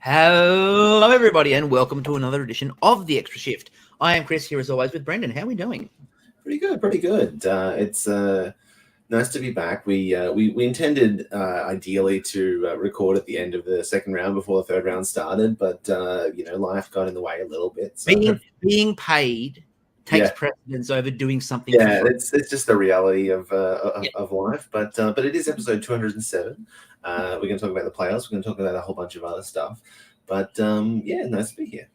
Hello, everybody, and welcome to another edition of The Extra Shift. I am Chris, here as always with Brendan. How are we doing? Pretty good. It's nice to be back. We intended ideally to record at the end of the second round before the third round started, but life got in the way a little bit. So. Being paid takes precedence over doing something. Yeah, it's just the reality of life. But it is episode 207. We're going to talk about the playoffs. We're going to talk about a whole bunch of other stuff. But nice to be here.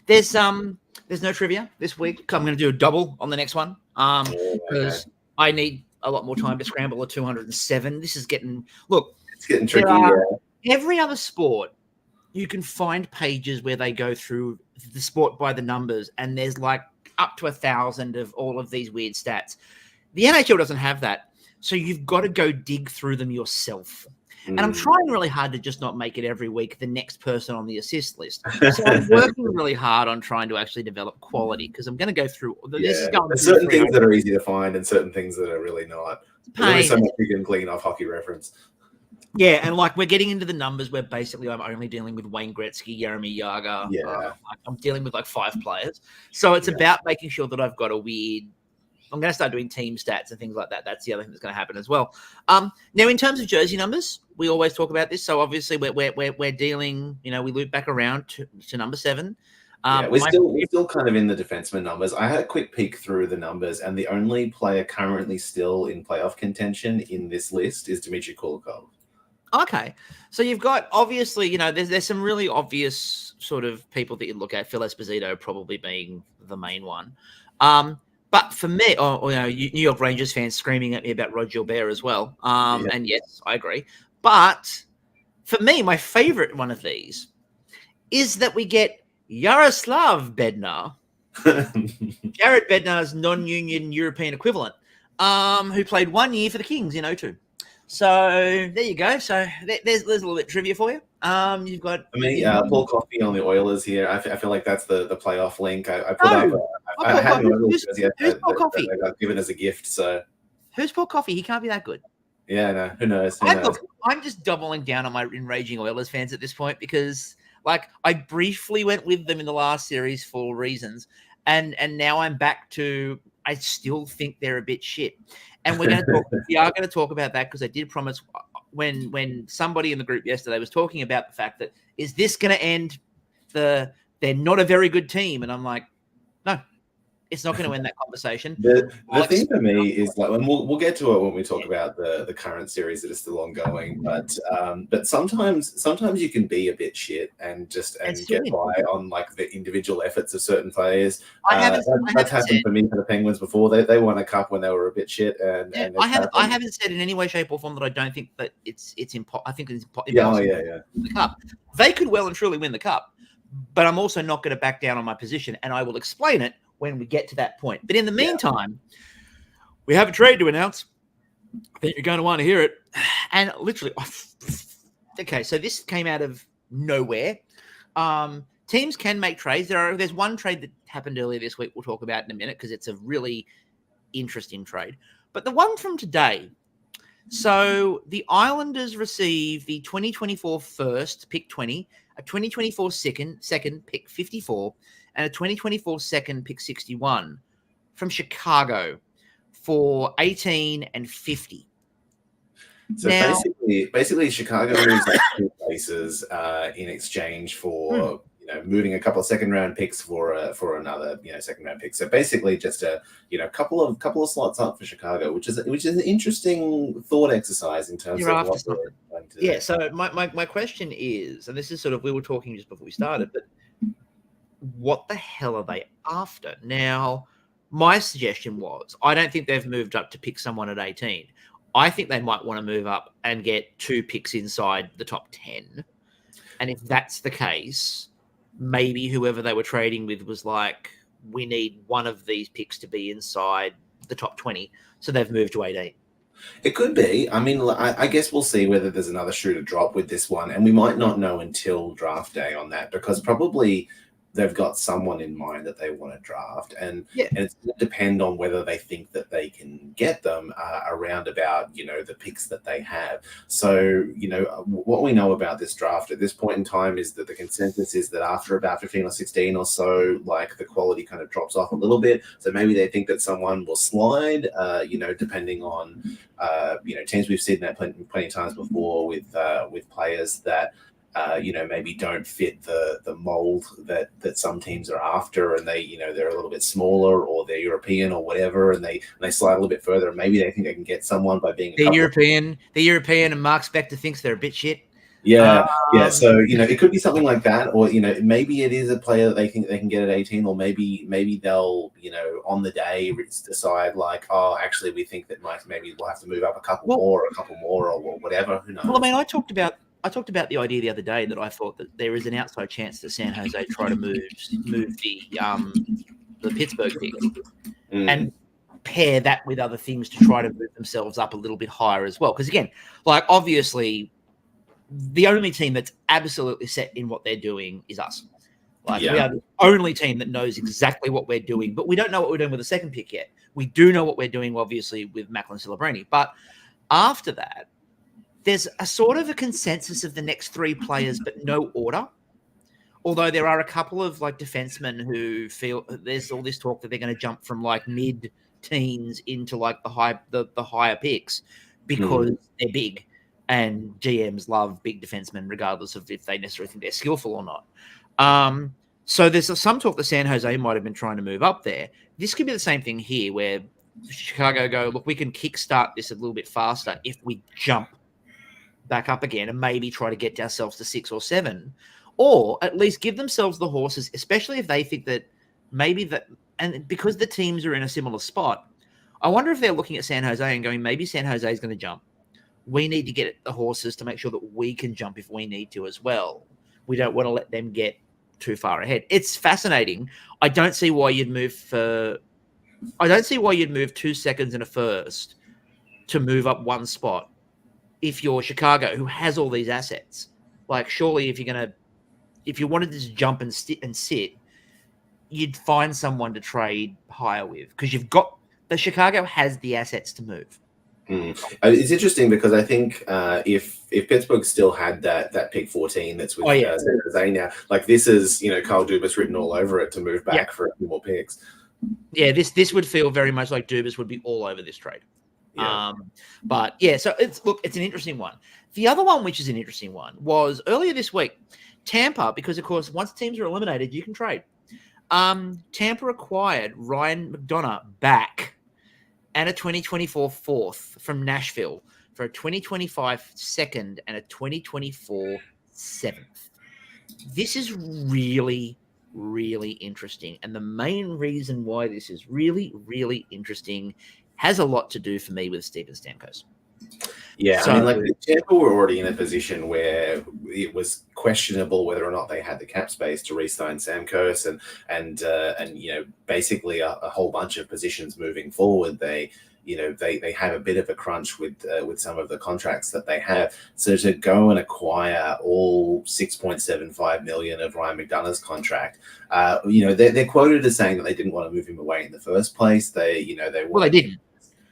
There's no trivia this week. I'm going to do a double on the next one because I need a lot more time to scramble a 207. This is getting it's getting tricky. Every other sport, you can find pages where they go through the sport by the numbers, and there's like up to 1,000 of all of these weird stats. The NHL doesn't have that, so you've got to go dig through them yourself. And I'm trying really hard to just not make it every week the next person on the assist list. So I'm working really hard on trying to actually develop quality because I'm going to go through. There's certain things that are easy to find and certain things that are really not. There's only so much you can clean off Hockey Reference. Yeah, and like we're getting into the numbers where basically I'm only dealing with Wayne Gretzky, Jaromir Jagr. Yeah. I'm dealing with like 5 players. So it's about making sure that I've got a weird. I'm going to start doing team stats and things like that. That's the other thing that's going to happen as well. Now, in terms of jersey numbers, we always talk about this. So obviously, we're dealing. We loop back around to number 7. We're still kind of in the defenseman numbers. I had a quick peek through the numbers, and the only player currently still in playoff contention in this list is Dmitry Kulikov. Okay, so you've got obviously, there's some really obvious sort of people that you look at. Phil Esposito probably being the main one. But for me, New York Rangers fans screaming at me about Rod Gilbert as well. And yes, I agree. But for me, my favorite one of these is that we get Yaroslav Bednar, Jared Bednar's non-union European equivalent, who played 1 year for the Kings in 2002. So there you go. So there's a little bit of trivia for you. You've got Paul Coffey on the Oilers here. I feel like that's the playoff link. I put up. I had an Oilers jersey that I got given as a gift. So who's Paul Coffey? He can't be that good. Yeah, no. Who knows? I'm just doubling down on my enraging Oilers fans at this point because, I briefly went with them in the last series for reasons, and now I'm back to. I still think they're a bit shit. And we are going to talk about that because I did promise when somebody in the group yesterday was talking about the fact that is this going to end they're not a very good team, and I'm like, no, it's not going to end that conversation. The thing for me is and we'll get to it when we talk about the current series that is still ongoing. But sometimes you can be a bit shit and get by on the individual efforts of certain players. That's happened for me for the Penguins before. They won a cup when they were a bit shit. I haven't said in any way, shape, or form that I don't think that it's impossible. I think it's impossible. Yeah. The cup. They could well and truly win the cup, but I'm also not going to back down on my position, and I will explain it when we get to that point. But in the meantime, we have a trade to announce. I think you're going to want to hear it. And literally, okay, so this came out of nowhere. Teams can make trades. There's one trade that happened earlier this week we'll talk about in a minute because it's a really interesting trade. But the one from today, so the Islanders receive the 2024 first, pick 20, a 2024 second, pick 54, and a 2024 second, pick 61 from Chicago for 18 and 50. So basically, Chicago moves 2 places in exchange for moving a couple of second round picks for another second round pick. So basically, just a couple of slots up for Chicago, which is an interesting thought exercise in terms of what we're going to do. Yeah. So my question is, and this is sort of we were talking just before we started, but what the hell are they after? Now, my suggestion was I don't think they've moved up to pick someone at 18. I think they might want to move up and get 2 picks inside the top 10. And if that's the case, maybe whoever they were trading with was like, we need one of these picks to be inside the top 20. So they've moved to 18. It could be. I mean, I guess we'll see whether there's another shoe to drop with this one. And we might not know until draft day on that because probably they've got someone in mind that they want to draft, and it's going to depend on whether they think that they can get them around about the picks that they have. So what we know about this draft at this point in time is that the consensus is that after about 15 or 16 or so, like, the quality kind of drops off a little bit. So maybe they think that someone will slide, depending on teams. We've seen that plenty of times before with players that maybe don't fit the mold that some teams are after, and they're a little bit smaller, or they're European or whatever, and they slide a little bit further, and maybe they think they can get someone by being the European, and Mark Spector thinks they're a bit shit. Yeah. So it could be something like that, or maybe it is a player that they think they can get at 18, or maybe they'll on the day decide, like, oh, actually we think that maybe we'll have to move up a couple more or whatever. Who knows? Well, I mean, I talked about the idea the other day that I thought that there is an outside chance that San Jose try to move the Pittsburgh pick and pair that with other things to try to move themselves up a little bit higher as well. Because again, like, obviously, the only team that's absolutely set in what they're doing is us. Like, we are the only team that knows exactly what we're doing, but we don't know what we're doing with the second pick yet. We do know what we're doing, obviously, with Macklin Celebrini. But after that, there's a sort of a consensus of the next three players, but no order. Although there are a couple of, like, defensemen who feel there's all this talk that they're going to jump from, like, mid-teens into, like, the higher picks because they're big, and GMs love big defensemen regardless of if they necessarily think they're skillful or not. So there's some talk that San Jose might have been trying to move up there. This could be the same thing here, where Chicago go, look, we can kickstart this a little bit faster if we jump back up again and maybe try to get ourselves to 6 or 7, or at least give themselves the horses, especially if they think that maybe that, and because the teams are in a similar spot, I wonder if they're looking at San Jose and going, maybe San Jose is going to jump. We need to get the horses to make sure that we can jump if we need to as well. We don't want to let them get too far ahead. It's fascinating. I don't see why you'd move 2 seconds and a first to move up one spot if you're Chicago, who has all these assets. Like, surely if you wanted to just jump and sit, you'd find someone to trade higher with, because Chicago has the assets to move. It's interesting because I think if Pittsburgh still had that pick 14 that's with San Jose now, like, this is Kyle Dubas written all over it to move back for a few more picks. Yeah, this would feel very much like Dubas would be all over this trade. But yeah, so it's an interesting one. The other one, which is an interesting one, was earlier this week, Tampa, because of course once teams are eliminated, you can trade. Tampa acquired Ryan McDonough back and a 2024 fourth from Nashville for a 2025 second and a 2024 seventh. This is really, really interesting. And the main reason why this is really, really interesting has a lot to do for me with Steven Stamkos. Yeah, so, I mean, like, Tampa were already in a position where it was questionable whether or not they had the cap space to re-sign Stamkos, and basically a whole bunch of positions moving forward. They have a bit of a crunch with some of the contracts that they have. So to go and acquire all $6.75 million of Ryan McDonough's contract, they're quoted as saying that they didn't want to move him away in the first place. They didn't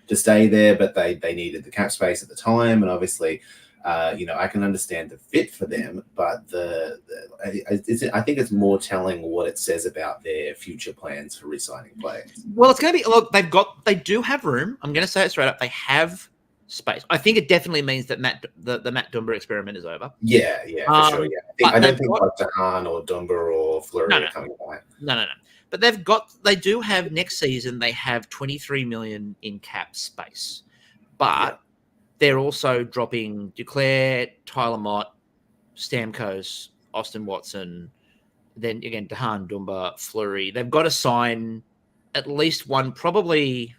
to stay there, but they needed the cap space at the time, and obviously, I can understand the fit for them, but I think it's more telling what it says about their future plans for re-signing players. Well, it's going to be, look, they do have room. I'm going to say it straight up. They have space. I think it definitely means that the Matt Dumba experiment is over. Yeah, for sure. Yeah, I don't think like Dahan or Dumba or Fleury are coming back. No. But they do have next season, they have $23 million in cap space. But they're also dropping Duclair, Tyler Mott, Stamkos, Austin Watson, then again, Dahan, Dumba, Fleury. They've got to sign at least one, probably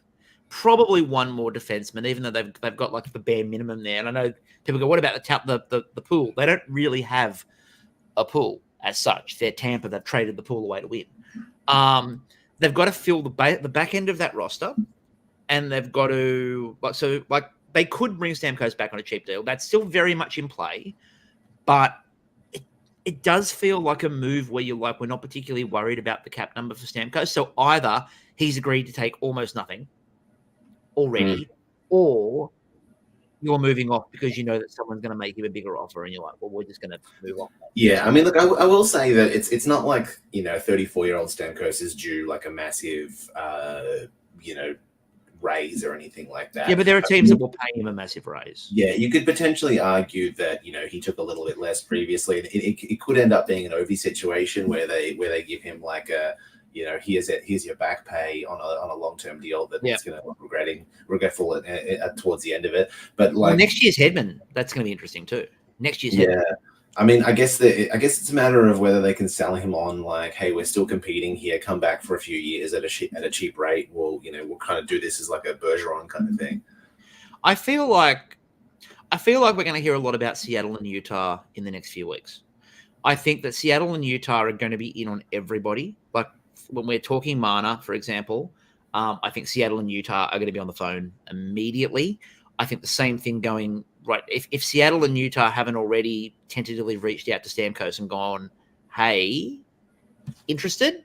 one more defenseman, even though they've got like the bare minimum there. And I know people go, what about the pool? They don't really have a pool as such. They're Tampa. They've traded the pool away to win. They've got to fill the back end of that roster, and they've got to they could bring Stamkos back on a cheap deal. That's still very much in play, but it does feel like a move where you're like, we're not particularly worried about the cap number for Stamkos. So either he's agreed to take almost nothing already, or you're moving off because you know that someone's going to make you a bigger offer, and you're like, well, we're just going to move on. Yeah, I mean, look, I will say that it's not like 34-year-old Stamkos is due like a massive raise or anything like that. Yeah, but there are teams that will pay him a massive raise. Yeah, you could potentially argue that he took a little bit less previously. It could end up being an Ovi situation where they give him like a here's your back pay on a long-term deal that he's going to regretful towards the end of it. But like next year's Hedman, that's going to be interesting too. Next year's Hedman. I mean, I guess it's a matter of whether they can sell him on like, hey, we're still competing here. Come back for a few years at a cheap rate. We'll kind of do this as like a Bergeron kind of thing. I feel like we're going to hear a lot about Seattle and Utah in the next few weeks. I think that Seattle and Utah are going to be in on everybody. Like when we're talking Mana, for example, I think Seattle and Utah are going to be on the phone immediately. I think the same thing going right. If Seattle and Utah haven't already tentatively reached out to Stamkos and gone, hey, interested?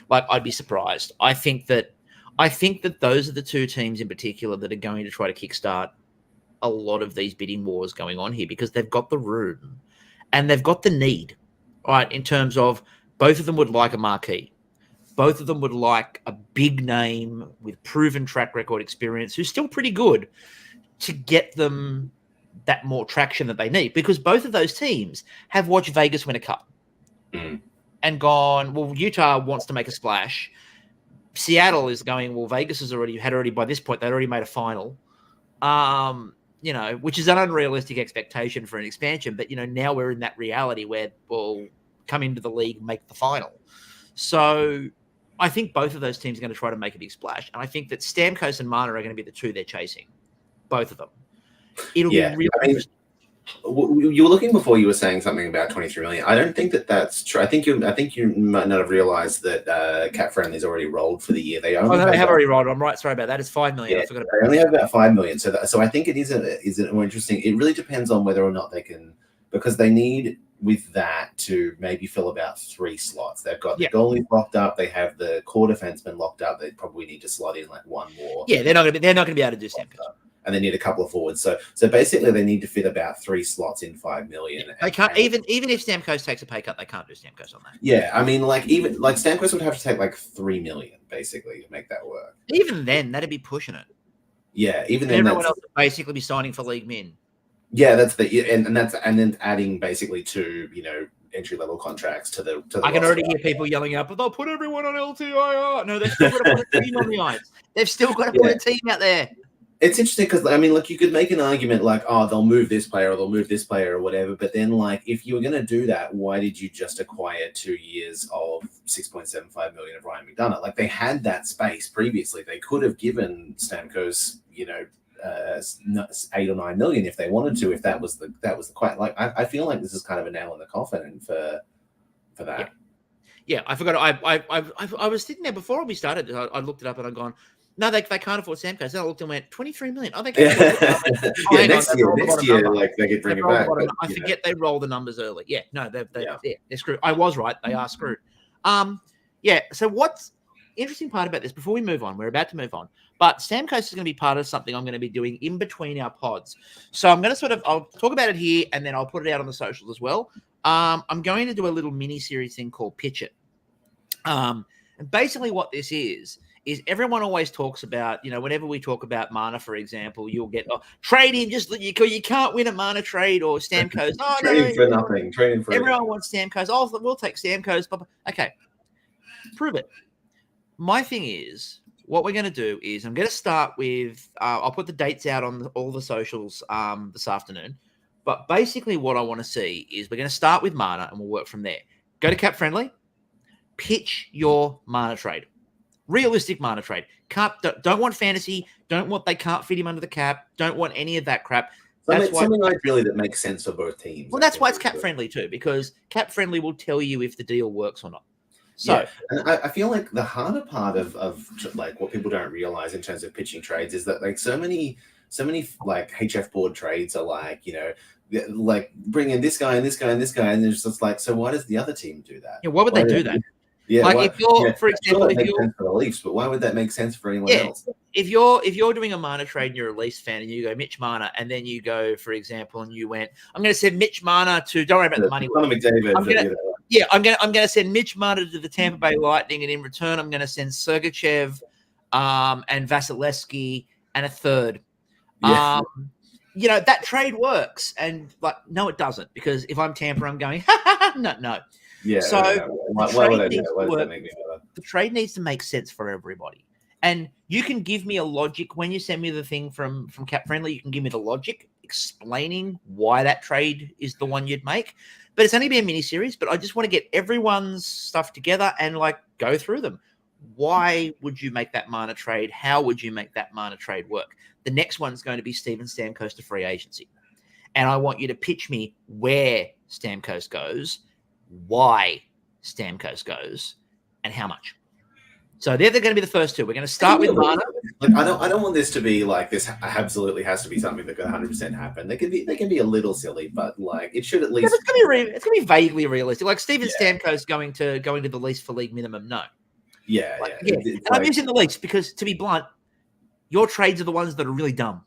Like, I'd be surprised. I think that those are the two teams in particular that are going to try to kickstart a lot of these bidding wars going on here, because they've got the room and they've got the need, right? In terms of both of them would like a marquee. Both of them would like a big name with proven track record experience who's still pretty good to get them that more traction that they need, because both of those teams have watched Vegas win a cup and gone, well, Utah wants to make a splash. Seattle is going, well, Vegas has already by this point, they'd already made a final, which is an unrealistic expectation for an expansion. But, now we're in that reality where we'll come into the league, make the final. So I think both of those teams are going to try to make a big splash. And I think that Stamkos and Mana are going to be the two they're chasing. Both of them. It'll be really interesting. You were looking before, you were saying something about 23 million. I don't think that's true. I think you might not have realized that Cap Friendly's already rolled for the year. They have already rolled. I'm right. Sorry about that. It's 5 million. Yeah, I forgot about they only have about 5 million. So I think it is more interesting. It really depends on whether or not they can, because they need with that to maybe fill about 3 slots. They've got the goalie locked up. They have the core defenseman locked up. They probably need to slot in like one more. Yeah, they're not going to be able to do Stamkos. And they need a couple of forwards. So basically, they need to fit about 3 slots in 5 million. They can't even if Stamkos takes a pay cut, they can't do Stamkos on that. Yeah, I mean, even Stamkos would have to take like 3 million basically to make that work. Even then, that'd be pushing it. Yeah, even then, everyone else would basically be signing for league min. Yeah, that's and then adding basically 2 entry-level contracts to the I can already hear people yelling out, but they'll put everyone on LTIR. No, they've still got to put a team on the ice. They've still got to put a team out there. It's interesting because, I mean, look, you could make an argument like, oh, they'll move this player or they'll move this player or whatever. But then, like, if you were going to do that, why did you just acquire 2 years of $6.75 million of Ryan McDonough? Like, they had that space previously. They could have given Stamkos, 8 or 9 million if they wanted to. If that was the quite like, I feel like this is kind of a nail in the coffin for that. Yeah, I forgot. I was sitting there before we started. I looked it up and I'm gone, no, they can't afford Stamkos. Then I looked and went, 23 million. Oh, they can't. Next year, like they could bring it back. I forget they roll the numbers early. Yeah, no, they're screwed. I was right. They are screwed. So what's interesting part about this, before we move on, we're about to move on, but Stamkos is going to be part of something I'm going to be doing in between our pods. So I'm going to I'll talk about it here and then I'll put it out on the socials as well. I'm going to do a little mini series thing called Pitch It. And basically what this is everyone always talks about, whenever we talk about Mana, for example, you'll get trade in just you can't win a Mana trade or Stamkos. Trading for nothing. Trading for everyone wants Stamkos. Oh, we'll take Stamkos. Okay, prove it. My thing is, what we're going to do is I'm going to start with I'll put the dates out on all the socials this afternoon. But basically what I want to see is we're going to start with Mana and we'll work from there. Go to Cap Friendly, pitch your Mana trade. Realistic Mana trade. Don't want fantasy. Don't want they can't fit him under the cap. Don't want any of that crap. Something like really that makes sense for both teams. Well, that's why it's Cap Friendly too, because Cap Friendly will tell you if the deal works or not. So, and I feel like the harder part of like what people don't realize in terms of pitching trades is that like so many so many like HF board trades are like, you know, like bring in this guy and this guy and this guy, and it's just like, so why does the other team do that? Yeah, why would they do that? Yeah, like why, if you're, yeah, for example, sure if that makes you're sense for the Leafs, but why would that make sense for anyone else? if you're doing a Marner trade and you're a Leafs fan and you go Mitch Marner, and then you go, for example, and you went, I'm going to send Mitch Marner to, don't worry about the money. I'm going to send Mitch Marner to the Tampa Bay Lightning, and in return, I'm going to send Sergachev, and Vasilevsky and a third. Yeah. You know, that trade works, and like, no, it doesn't, because if I'm Tampa, I'm going, no. Yeah. So why would I do that? Why does that make me better? The trade needs to make sense for everybody. And you can give me a logic when you send me the thing from Cap Friendly. You can give me the logic explaining why that trade is the one you'd make. But it's only been a mini series. But I just want to get everyone's stuff together and like go through them. Why would you make that Marner trade? How would you make that Marner trade work? The next one's going to be Steven Stamkos to free agency. And I want you to pitch me where Stamkos goes, why Stamkos goes, and how much. So they're going to be the first two. We're going to start with Marner. Like, I don't want this to be like this. Absolutely has to be something that could 100% happen. They can be a little silly, but like it should at least. It's going to be vaguely realistic. Like Steven Stamkos going to the Leafs for league minimum. No. Yeah. And like, I'm using the Leafs because, to be blunt, your trades are the ones that are really dumb.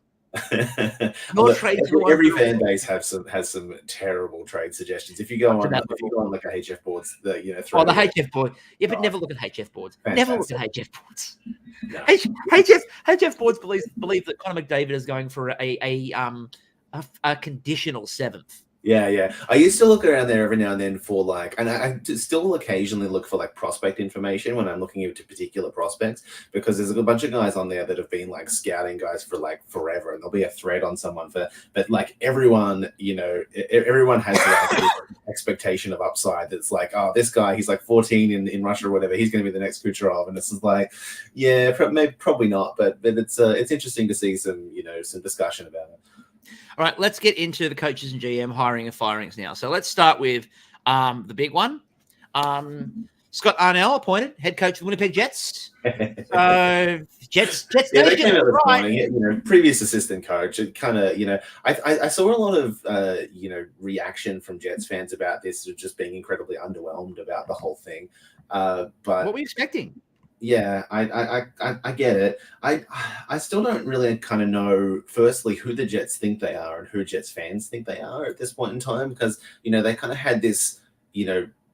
Every fan base has some terrible trade suggestions. If you go on like a HF boards, the HF board. Yeah, but never look at HF boards. Fantastic. Never look at HF boards. No. HF boards believe that Connor McDavid is going for a conditional seventh. Yeah. I used to look around there every now and then for like, and I still occasionally look for like prospect information when I'm looking into particular prospects, because there's a bunch of guys on there that have been like scouting guys for like forever, and there'll be a thread on someone but like everyone, you know, everyone has like this expectation of upside that's like, oh, this guy, he's like 14 in Russia or whatever, he's going to be the next Kucherov, and it's just like, yeah, probably not, but it's interesting to see some discussion about it. All right, let's get into the coaches and GM hiring and firings now. So let's start with the big one. Scott Arnell appointed head coach of the Winnipeg Jets. Jets. Yeah, they came out this morning. Previous assistant coach. It kind of, I saw a lot of, reaction from Jets fans about this, of just being incredibly underwhelmed about the whole thing. But what were you expecting? Yeah, I get it. I still don't really kind of know, firstly, who the Jets think they are and who Jets fans think they are at this point in time, because, they kind of had this,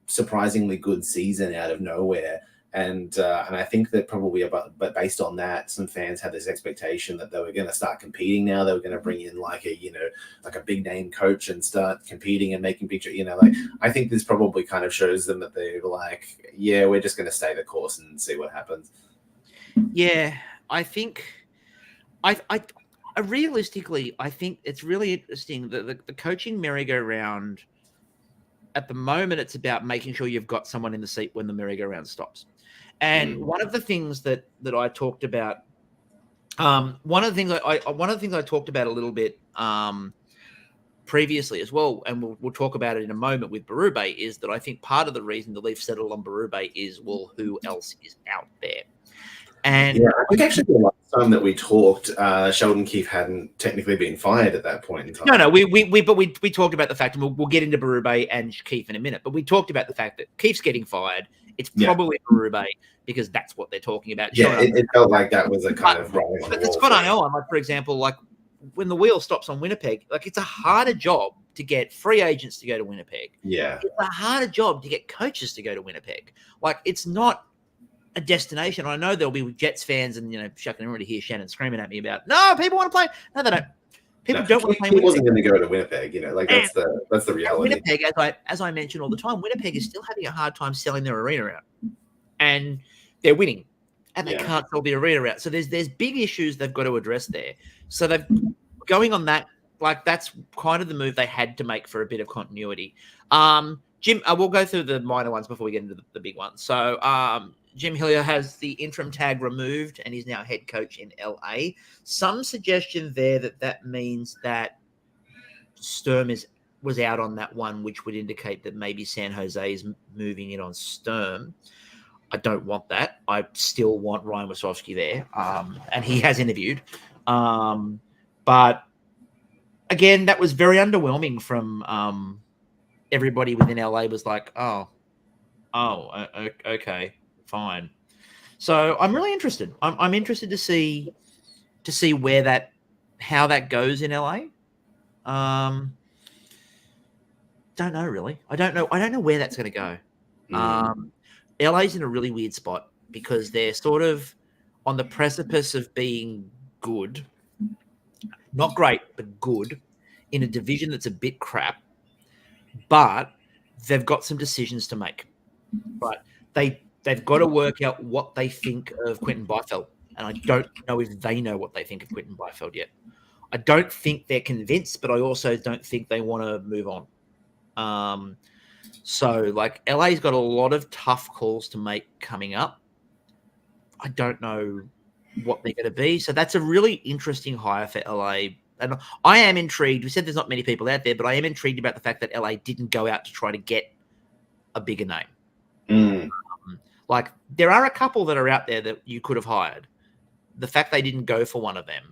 surprisingly good season out of nowhere. And I think that probably but based on that, some fans had this expectation that they were going to start competing now. They were going to bring in like a big name coach and start competing and making picture. I think this probably kind of shows them that they're like, yeah, we're just going to stay the course and see what happens. Yeah, I think I realistically, I think it's really interesting that the coaching merry-go-round at the moment, it's about making sure you've got someone in the seat when the merry-go-round stops. And one of the things that I talked about, one of the things I talked about a little bit previously as well, and we'll talk about it in a moment with Berube, is that I think part of the reason the Leafs settled on Berube is, well, who else is out there? And yeah, I think actually the last time that we talked, Sheldon Keefe hadn't technically been fired at that point in time. No, we talked about the fact, and we'll get into Berube and Keefe in a minute, but we talked about the fact that Keefe's getting fired. It's probably Berube because that's what they're talking about. Yeah, it felt like that was a kind of wrong. But that's what I know. Like, for example, like when the wheel stops on Winnipeg, like it's a harder job to get free agents to go to Winnipeg. Yeah, it's a harder job to get coaches to go to Winnipeg. Like, it's not a destination. I know there'll be Jets fans, and I can already hear Shannon screaming at me about, no, people want to play. No, they don't. People don't want to play. He wasn't going to go to Winnipeg, that's the reality. Winnipeg, as I mention all the time, Winnipeg is still having a hard time selling their arena out, and they're winning, and they can't sell the arena out. So there's big issues they've got to address there. So they've going on that. Like, that's kind of the move they had to make for a bit of continuity. Jim, we'll go through the minor ones before we get into the big ones. So Jim Hillier has the interim tag removed, and he's now head coach in LA. Some suggestion there that means that Sturm was out on that one, which would indicate that maybe San Jose is moving in on Sturm. I don't want that. I still want Ryan Wasowski there, and he has interviewed. But again, that was very underwhelming from everybody within LA. Was like, okay, fine. So I'm really interested. I'm interested to see where how that goes in LA. Don't know really. I don't know where that's going to go. LA's in a really weird spot because they're sort of on the precipice of being good, not great, but good, in a division that's a bit crap. But they've got some decisions to make. Right? They've got to work out what they think of Quentin Byfield, and I don't know if they know what they think of Quentin Byfield yet. I don't think they're convinced, but I also don't think they want to move on. So like LA's got a lot of tough calls to make coming up. I don't know what they're going to be. So that's a really interesting hire for LA. And I am intrigued. We said there's not many people out there, but I am intrigued about the fact that LA didn't go out to try to get a bigger name. Like there are a couple that are out there that you could have hired. The fact they didn't go for one of them.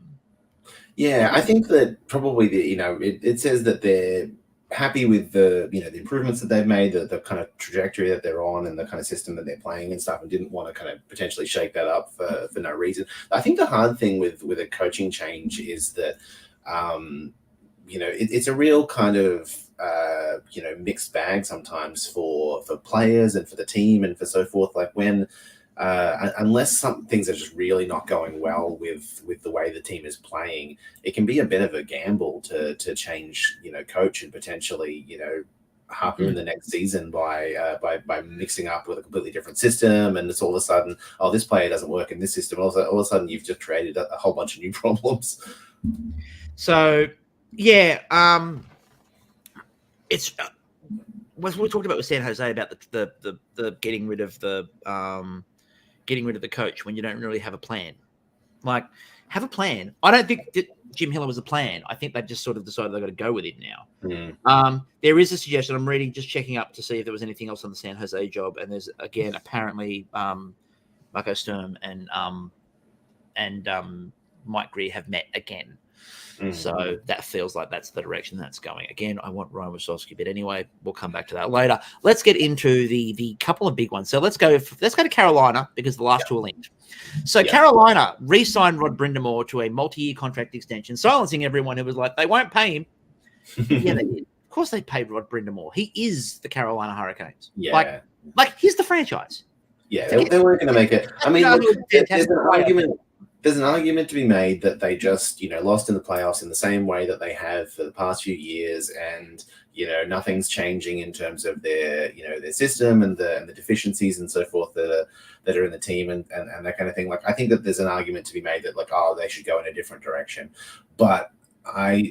Yeah, I think that probably it says that they're happy with the the improvements that they've made, the kind of trajectory that they're on, and the kind of system that they're playing and stuff, and didn't want to kind of potentially shake that up for no reason. I think the hard thing with a coaching change is that it's a real kind of mixed bag sometimes for players and for the team and for so forth. Like when unless some things are just really not going well with the way the team is playing, it can be a bit of a gamble to change coach and potentially harpoon the next season by mixing up with a completely different system, and it's all of a sudden, oh, this player doesn't work in this system. All of a sudden you've just created a whole bunch of new problems. So yeah, it's what we talked about with San Jose about the getting rid of the coach when you don't really have a plan. Like, have a plan. I don't think that Jim Hiller was a plan. I think they just sort of decided they've got to go with it now. There is a suggestion. I'm checking up to see if there was anything else on the San Jose job. And there's, again, apparently Marco Sturm and Mike Greer have met again. So that feels like that's the direction that's going. Again, I want Ryan Wysowski, but anyway, we'll come back to that later. Let's get into the couple of big ones. So let's go to Carolina because the last two are linked. So Carolina re-signed Rod Brind'Amour to a multi-year contract extension, silencing everyone who was like, they won't pay him. Yeah, they did. Of course they paid Rod Brind'Amour. He is the Carolina Hurricanes. Yeah. Like he's the franchise. Yeah, they weren't going to make it. I mean, there's an argument to be made that they just, lost in the playoffs in the same way that they have for the past few years, and nothing's changing in terms of their system and the deficiencies and so forth that are in the team and that kind of thing. Like, I think that there's an argument to be made that they should go in a different direction, but I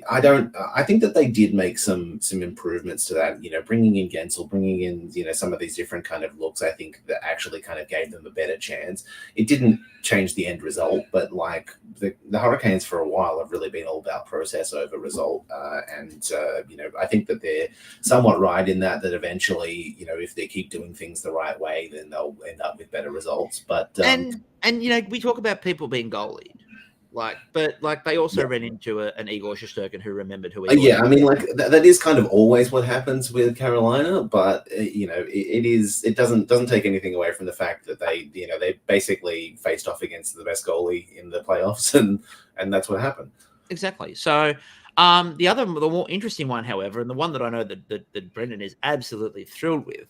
think that they did make some improvements to that, bringing in Gensel, bringing in, some of these different kind of looks. I think that actually kind of gave them a better chance. It didn't change the end result, but like the Hurricanes for a while have really been all about process over result. I think that they're somewhat right in that eventually, if they keep doing things the right way, then they'll end up with better results. But, we talk about people being goalied. But they also ran into an Igor Shesterkin who remembered who he was. Yeah, I mean, that is kind of always what happens with Carolina, but it doesn't take anything away from the fact that they basically faced off against the best goalie in the playoffs, and that's what happened. Exactly. So the more interesting one, however, and the one that I know that Brendan is absolutely thrilled with,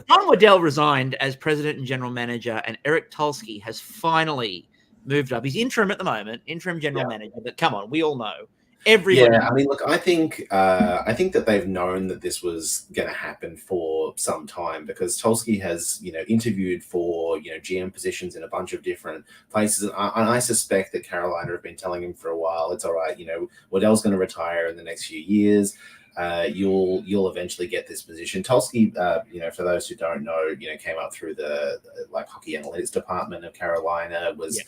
John Waddell resigned as president and general manager, and Eric Tulsky has finally moved up. He's interim at the moment, interim general manager, but come on, we all know. Everyone. Yeah, I mean, look, I think that they've known that this was going to happen for some time, because Tulsky has, interviewed for, GM positions in a bunch of different places. And I suspect that Carolina have been telling him for a while, it's all right, Waddell's going to retire in the next few years. You'll eventually get this position. Tulsky, for those who don't know, came up through the hockey analytics department of Carolina, was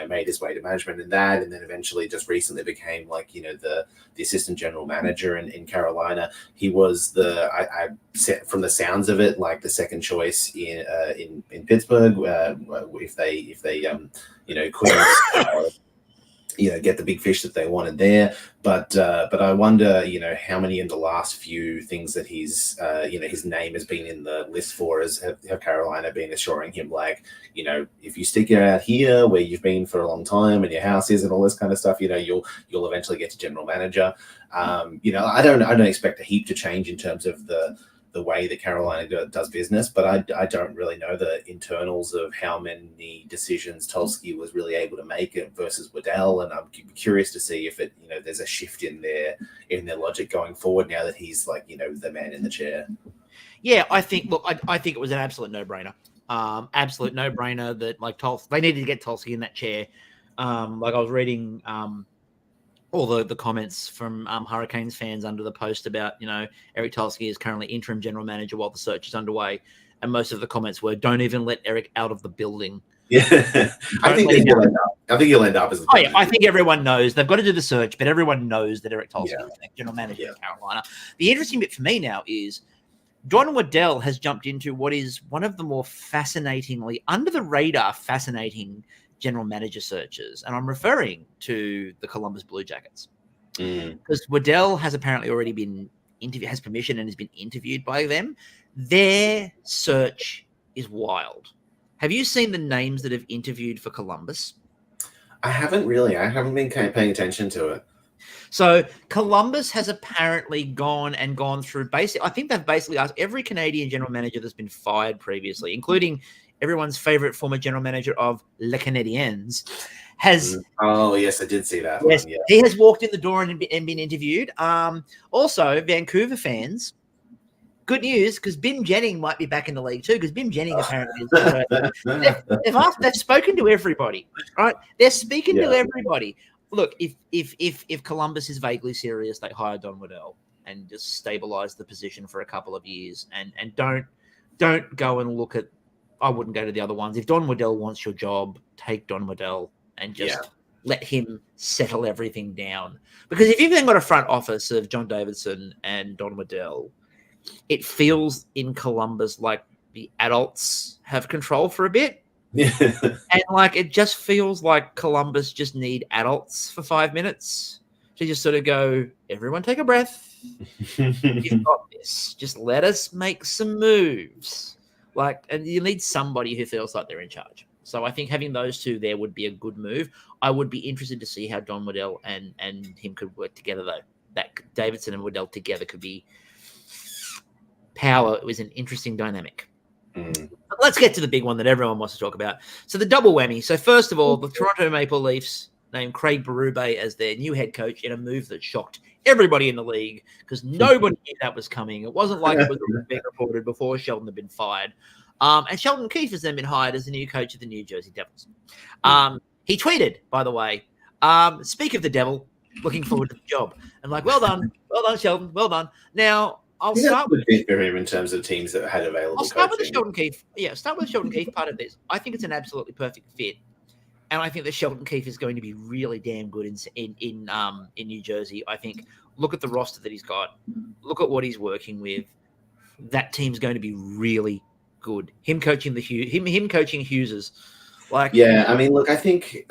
made his way to management in that, and then eventually just recently became the assistant general manager in Carolina. He was from the sounds of it, the second choice in Pittsburgh, if they couldn't get the big fish that they wanted there. But I wonder, how many in the last few things that he's, his name has been in the list for, have Carolina been assuring him, like, if you stick it out here where you've been for a long time and your house is and all this kind of stuff, you'll eventually get to general manager. I don't expect a heap to change in terms of the way that Carolina does business, but I don't really know the internals of how many decisions Tulsky was really able to make it versus Waddell, and I'm curious to see if there's a shift in their logic going forward now that he's like the man in the chair. Yeah, I think it was an absolute no-brainer. Absolute no-brainer that they needed to get Tulsky in that chair. I was reading all the comments from Hurricanes fans under the post about, Eric Tulsky is currently interim general manager while the search is underway. And most of the comments were, don't even let Eric out of the building. Yeah, I think he'll end up as I think everyone knows. They've got to do the search, but everyone knows that Eric Tulsky is the general manager of Carolina. The interesting bit for me now is Don Waddell has jumped into what is one of the more fascinatingly, under-the-radar fascinating general manager searches, and I'm referring to the Columbus Blue Jackets, because Waddell has apparently already been has permission and has been interviewed by them. Their search is wild. Have you seen the names that have interviewed for Columbus? I haven't really. I haven't been paying attention to it. So Columbus has apparently gone through I think they've basically asked every Canadian general manager that's been fired previously, including everyone's favorite former general manager of Les Canadiens, has. Oh yes, I did see that. Yes, one, yeah. He has walked in the door and been interviewed. Also, Vancouver fans. Good news, because Bim Jennings might be back in the league too. Because Bim Jennings apparently they've spoken to everybody, right? They're speaking to everybody. Look, if Columbus is vaguely serious, they hire Don Waddell and just stabilize the position for a couple of years, and don't go and look at. I wouldn't go to the other ones. If Don Waddell wants your job, take Don Waddell and just let him settle everything down. Because if you've then got a front office of John Davidson and Don Waddell, it feels in Columbus like the adults have control for a bit. And it just feels like Columbus just need adults for 5 minutes to just sort of go, everyone take a breath. You've got this. Just let us make some moves. And you need somebody who feels like they're in charge. So I think having those two there would be a good move. I would be interested to see how Don Waddell and him could work together, though. That Davidson and Waddell together could be power. It was an interesting dynamic. But let's get to the big one that everyone wants to talk about. So the double whammy. So first of all, the Toronto Maple Leafs named Craig Berube as their new head coach in a move that shocked everybody in the league because nobody knew that was coming. It wasn't like it was being reported before Sheldon had been fired. And Sheldon Keefe has then been hired as the new coach of the New Jersey Devils. He tweeted, by the way, speak of the devil, looking forward to the job. And well done, Sheldon, well done. Now, I'll start with for him in terms of teams that had available. I'll start with the Sheldon Keefe. Yeah, start with the Sheldon Keefe part of this. I think it's an absolutely perfect fit, and I think that Sheldon Keefe is going to be really damn good in New Jersey. I think look at the roster that he's got, look at what he's working with. That team's going to be really good. Him coaching him coaching Hughes's. I think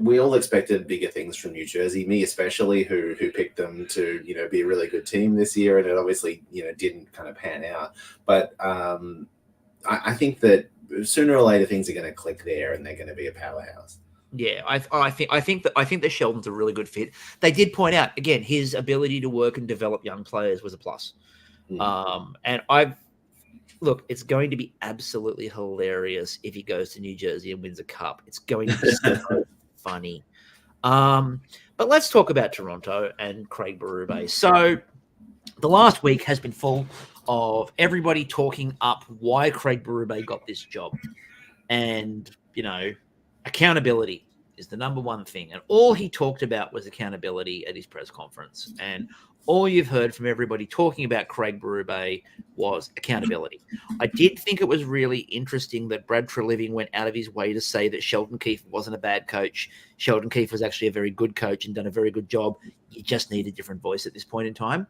we all expected bigger things from New Jersey, me especially, who picked them to be a really good team this year, and it obviously didn't kind of pan out. But I think that sooner or later things are going to click there, and they're going to be a powerhouse. Yeah, I think that Sheldon's a really good fit. They did point out again his ability to work and develop young players was a plus. And Look, it's going to be absolutely hilarious if he goes to New Jersey and wins a cup. It's going to be so funny. But let's talk about Toronto and Craig Berube. So the last week has been full of everybody talking up why Craig Berube got this job. And, accountability is the number one thing. And all he talked about was accountability at his press conference. And all you've heard from everybody talking about Craig Berube was accountability. I did think it was really interesting that Brad Treliving went out of his way to say that Sheldon Keefe wasn't a bad coach. Sheldon Keefe was actually a very good coach and done a very good job. You just need a different voice at this point in time.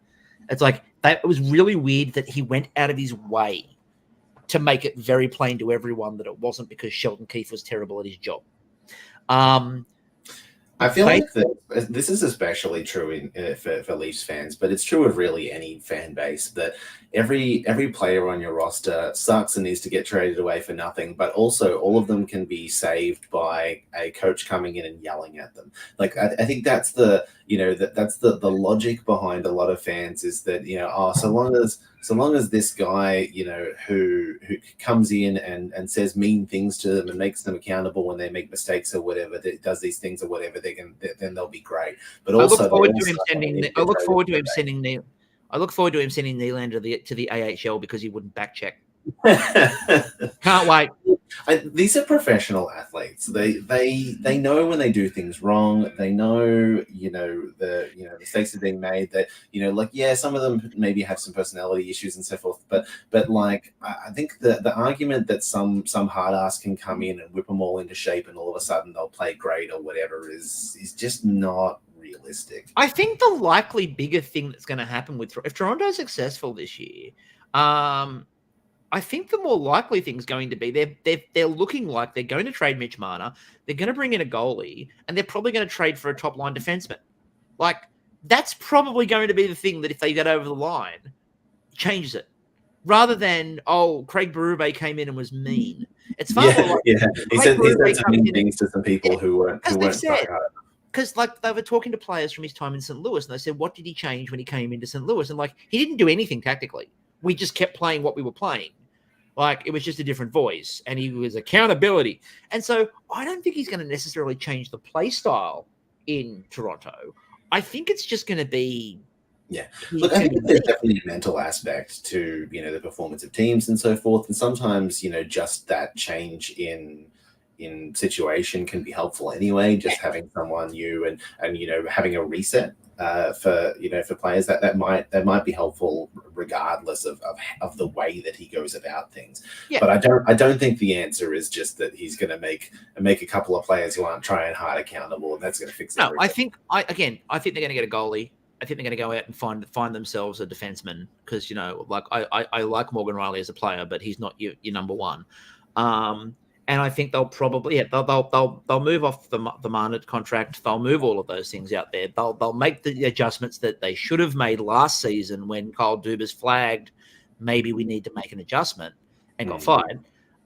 It's it was really weird that he went out of his way to make it very plain to everyone that it wasn't because Sheldon Keefe was terrible at his job. I feel like this is especially true for Leafs fans, but it's true of really any fan base that every player on your roster sucks and needs to get traded away for nothing. But also, all of them can be saved by a coach coming in and yelling at them. Like I think that's that's the logic behind a lot of fans is that so long as this guy who comes in and says mean things to them and makes them accountable when they make mistakes or whatever, that does these things or whatever, then they'll be great. But also, I look forward to him sending Nylander to the AHL because he wouldn't back check. Can't wait. These are professional athletes. They know when they do things wrong. They know the mistakes are being made. That some of them maybe have some personality issues and so forth. But like I think the argument that some hard ass can come in and whip them all into shape and all of a sudden they'll play great or whatever is just not realistic. I think the likely bigger thing that's going to happen if Toronto's successful this year, I think the more likely thing is going to be they're looking like they're going to trade Mitch Marner, they're going to bring in a goalie, and they're probably going to trade for a top line defenseman. Like that's probably going to be the thing that if they get over the line, changes it. Rather than Craig Berube came in and was mean. It's far more like he said some mean things to some people who weren't. Because they were talking to players from his time in St. Louis, and they said, "What did he change when he came into St. Louis?" And he didn't do anything tactically. We just kept playing what we were playing. It was just a different voice, and he was accountability. And so I don't think he's going to necessarily change the play style in Toronto. I think it's just going to be. Yeah, look, I think there's definitely a mental aspect to the performance of teams and so forth, and sometimes just that change in situation can be helpful anyway. Just having someone new and having a reset for players that might be helpful regardless of the way that he goes about things. Yeah. But I don't think the answer is just that he's going to make a couple of players who aren't trying hard accountable and that's going to fix it. No, I think they're going to get a goalie. I think they're going to go out and find themselves a defenseman because I like Morgan Riley as a player, but he's not your number one. And I think they'll probably they'll move off the Marner contract. They'll move all of those things out there. They'll make the adjustments that they should have made last season when Kyle Dubas flagged maybe we need to make an adjustment and got fired.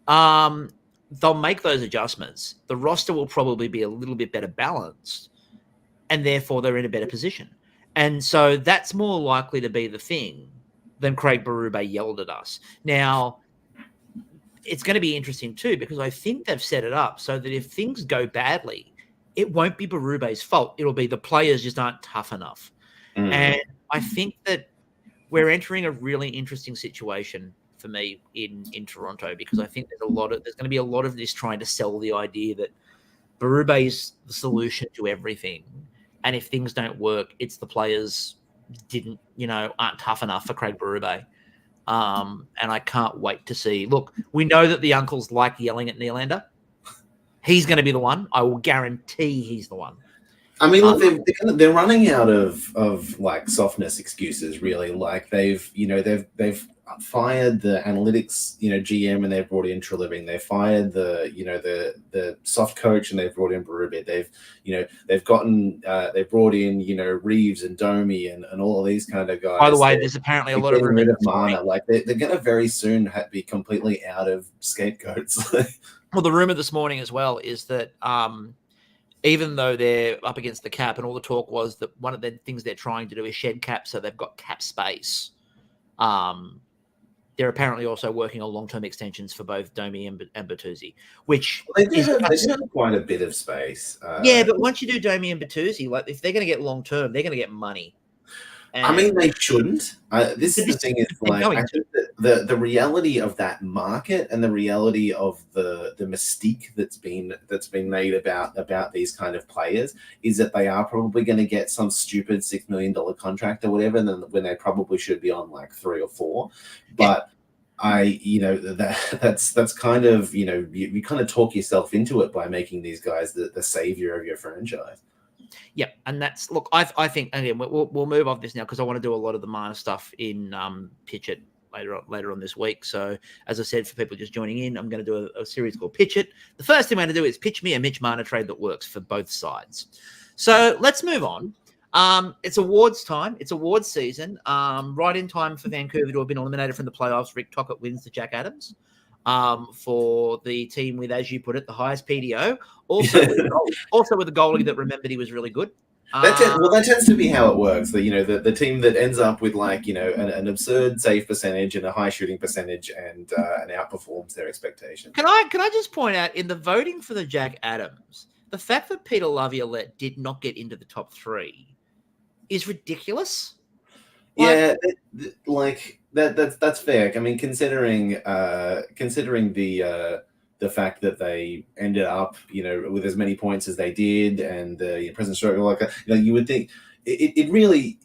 They'll make those adjustments. The roster will probably be a little bit better balanced, and therefore they're in a better position. And so that's more likely to be the thing than Craig Berube yelled at us. Now, it's going to be interesting too, because I think they've set it up so that if things go badly, it won't be Berube's fault. It'll be the players just aren't tough enough. And I think that we're entering a really interesting situation for me in Toronto, because I think there's going to be a lot of this trying to sell the idea that Berube is the solution to everything. And if things don't work, it's the players aren't tough enough for Craig Berube. And I can't wait to see. Look, we know that the uncles like yelling at Nylander. He's going to be the one. I will guarantee he's the one. I mean, look, they're running out of like softness excuses, really. Like they've fired the analytics, GM, and they've brought in Treliving. They fired the soft coach, and they've brought in Berube. They've brought in Reeves and Domi and all of these kind of guys. By the way, there's apparently a lot of rid of Marner. Like they're going to very soon be completely out of scapegoats. Well, the rumor this morning as well is that even though they're up against the cap, and all the talk was that one of the things they're trying to do is shed cap, so they've got cap space. They're apparently also working on long-term extensions for both Domi and Bertuzzi, which they do have quite a bit of space. Yeah, but once you do Domi and Bertuzzi, like if they're going to get long-term, they're going to get money. And I mean, they shouldn't. This is the thing: is like I think that the reality of that market and the reality of the mystique that's been made about these kind of players is that they are probably going to get some stupid $6 million contract or whatever, and then when they probably should be on like 3 or 4. But that's kind of you kind of talk yourself into it by making these guys the savior of your franchise. Yeah, and that's I think again we'll move off this now because I want to do a lot of the minor stuff in Pitch It later on this week. So as I said, for people just joining in, I'm going to do a series called Pitch It. The first thing I'm going to do is pitch me a Mitch Marner trade that works for both sides. So let's move on. It's awards time. It's awards season. Right in time for Vancouver to have been eliminated from the playoffs. Rick Tocchet wins to Jack Adams for the team with, as you put it, the highest PDO. Also, with a goalie that remembered he was really good. That tends to be how it works. The team that ends up with an absurd save percentage and a high shooting percentage and outperforms their expectations. Can I just point out in the voting for the Jack Adams, the fact that Peter Laviolette did not get into the top 3 is ridiculous. That's fair. I mean, considering the fact that they ended up, with as many points as they did, and the present struggle, you would think it really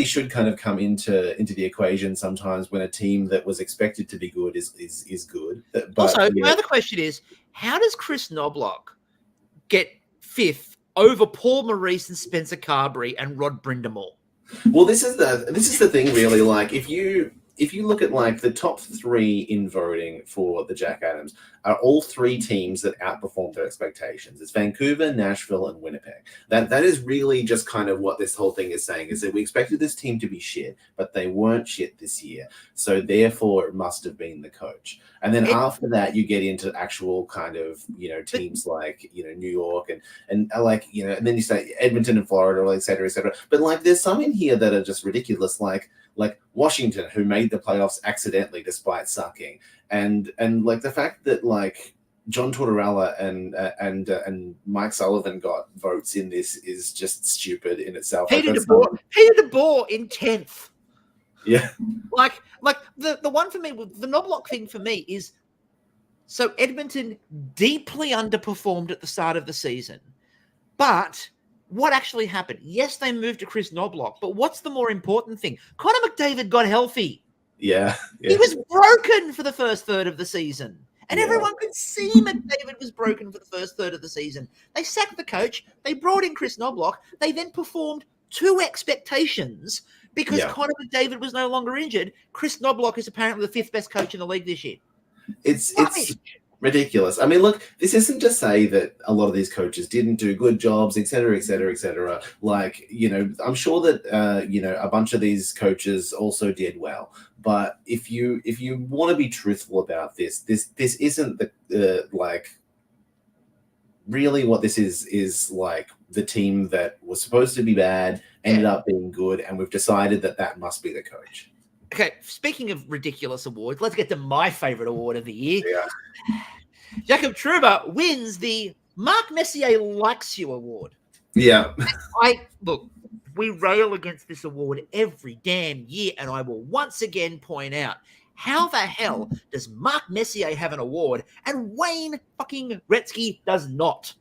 should kind of come into the equation sometimes when a team that was expected to be good is good. But also, my other question is, how does Chris Knobloch get 5th over Paul Maurice and Spencer Carberry and Rod Brindamore? Well, this is the thing, really. Like, if you look at like the top 3 in voting for the Jack Adams, are all 3 teams that outperformed their expectations. It's Vancouver, Nashville, and Winnipeg. That is really just kind of what this whole thing is saying, is that we expected this team to be shit, but they weren't shit this year. So therefore it must have been the coach. And then after that, you get into actual kind of, teams like, New York and like, and then you say Edmonton and Florida, et cetera, et cetera. But like, there's some in here that are just ridiculous, like Washington, who made the playoffs accidentally despite sucking. And like the fact that like John Tortorella and Mike Sullivan got votes in this is just stupid in itself. Peter DeBoer in 10th. Yeah. Like the one for me, the Knobloch thing for me is, so Edmonton deeply underperformed at the start of the season. But what actually happened? Yes, they moved to Chris Knobloch, but what's the more important thing? Connor McDavid got healthy. Yeah. He was broken for the first third of the season. And everyone could see McDavid was broken for the first third of the season. They sacked the coach. They brought in Chris Knobloch. They then performed to expectations because Connor McDavid was no longer injured. Chris Knobloch is apparently the 5th best coach in the league this year. It's ridiculous. I mean, look, this isn't to say that a lot of these coaches didn't do good jobs, et cetera, et cetera, et cetera. Like, I'm sure that, a bunch of these coaches also did well. But if you want to be truthful about this isn't really what this is like the team that was supposed to be bad ended up being good, and we've decided that must be the coach. Okay, speaking of ridiculous awards, let's get to my favorite award of the year. Yeah. Jacob Trouba wins the Mark Messier Likes You Award. Yeah. We rail against this award every damn year, and I will once again point out, how the hell does Mark Messier have an award and Wayne fucking Gretzky does not?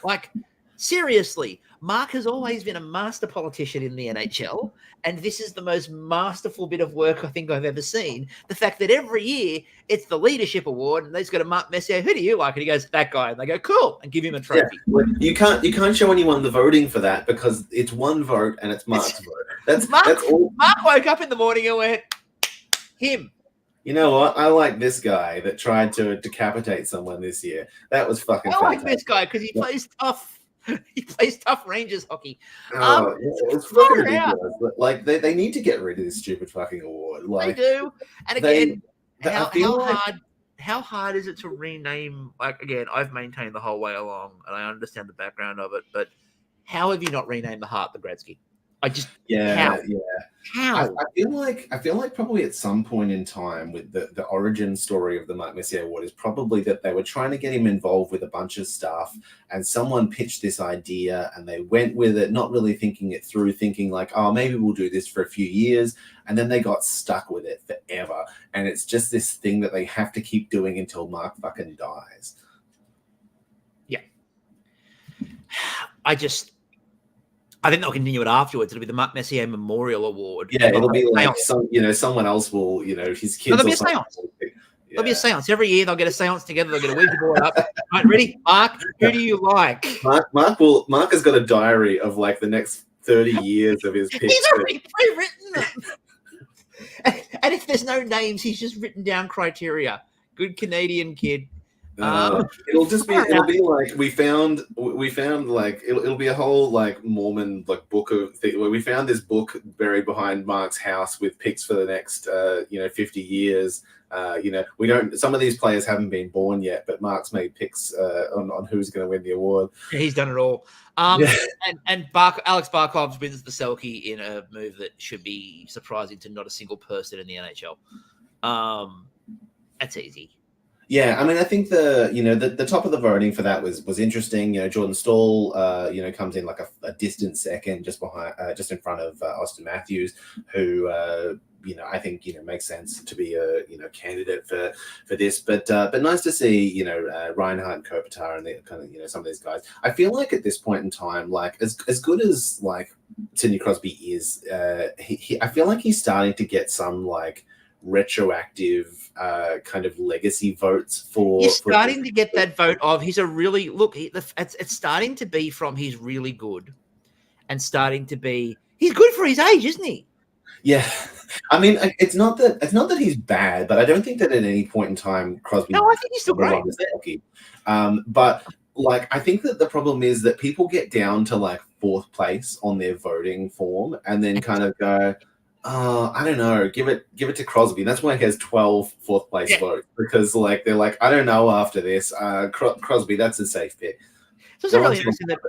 Like, seriously, Mark has always been a master politician in the NHL, and this is the most masterful bit of work I think I've ever seen. The fact that every year it's the leadership award, and they've got a Mark Messier. Who do you like? And he goes, that guy. And they go, cool, and give him a trophy. Yeah. Well, you can't show anyone the voting for that because it's one vote and it's Mark's vote. That's all. Mark woke up in the morning and went, him. You know what? I like this guy that tried to decapitate someone this year. That was fucking fantastic. I like this guy because he plays tough. He plays tough Rangers hockey. It's fucking ridiculous. Like they need to get rid of this stupid fucking award. Like they do. And again, how hard is it to rename? Like, again, I've maintained the whole way along, and I understand the background of it. But how have you not renamed the Hart the Gretzky? How? I feel like probably at some point in time with the origin story of the Mark Messier Award is probably that they were trying to get him involved with a bunch of stuff, and someone pitched this idea and they went with it, not really thinking it through, thinking like, oh, maybe we'll do this for a few years, and then they got stuck with it forever, and it's just this thing that they have to keep doing until Mark fucking dies. Yeah. I think they'll continue it afterwards. It'll be the Mark Messier Memorial Award. Yeah, it'll be like someone else will, his kids. There'll be a seance. Yeah. There'll be a seance every year. They'll get a seance together. They'll get a Ouija board up. Right, ready, Mark? Who do you like? Mark has got a diary of like the next 30 years of his picks. He's already pre-written them. And if there's no names, he's just written down criteria. Good Canadian kid. It'll just be far it'll out. be like we found like it'll be a whole like Mormon like book of thing where we found this book buried behind Mark's house with picks for the next 50 years. We don't. Some of these players haven't been born yet, but Mark's made picks on who's going to win the award. He's done it all. Yeah. And Alex Barkov wins the Selkie in a move that should be surprising to not a single person in the NHL. That's easy. Yeah, I mean, I think the top of the voting for that was interesting. Jordan Stahl, comes in like a distant second, just in front of Austin Matthews, who I think makes sense to be a candidate for this. But nice to see Reinhardt and Kopitar and the kind of some of these guys. I feel like at this point in time, like as good as like Sidney Crosby is, I feel like he's starting to get some like retroactive kind of legacy votes for. You're starting to get that vote of he's a really it's starting to be from he's really good, and starting to be he's good for his age, isn't he? Yeah, I mean it's not that he's bad, but I don't think that at any point in time Crosby. No, I think he's still great. But like I think that the problem is that people get down to like fourth place on their voting form and then kind of go, I don't know, give it to Crosby. That's why he has 12 fourth place votes, because like they're like, I don't know after this. Crosby, that's a safe pick. It's also really interesting that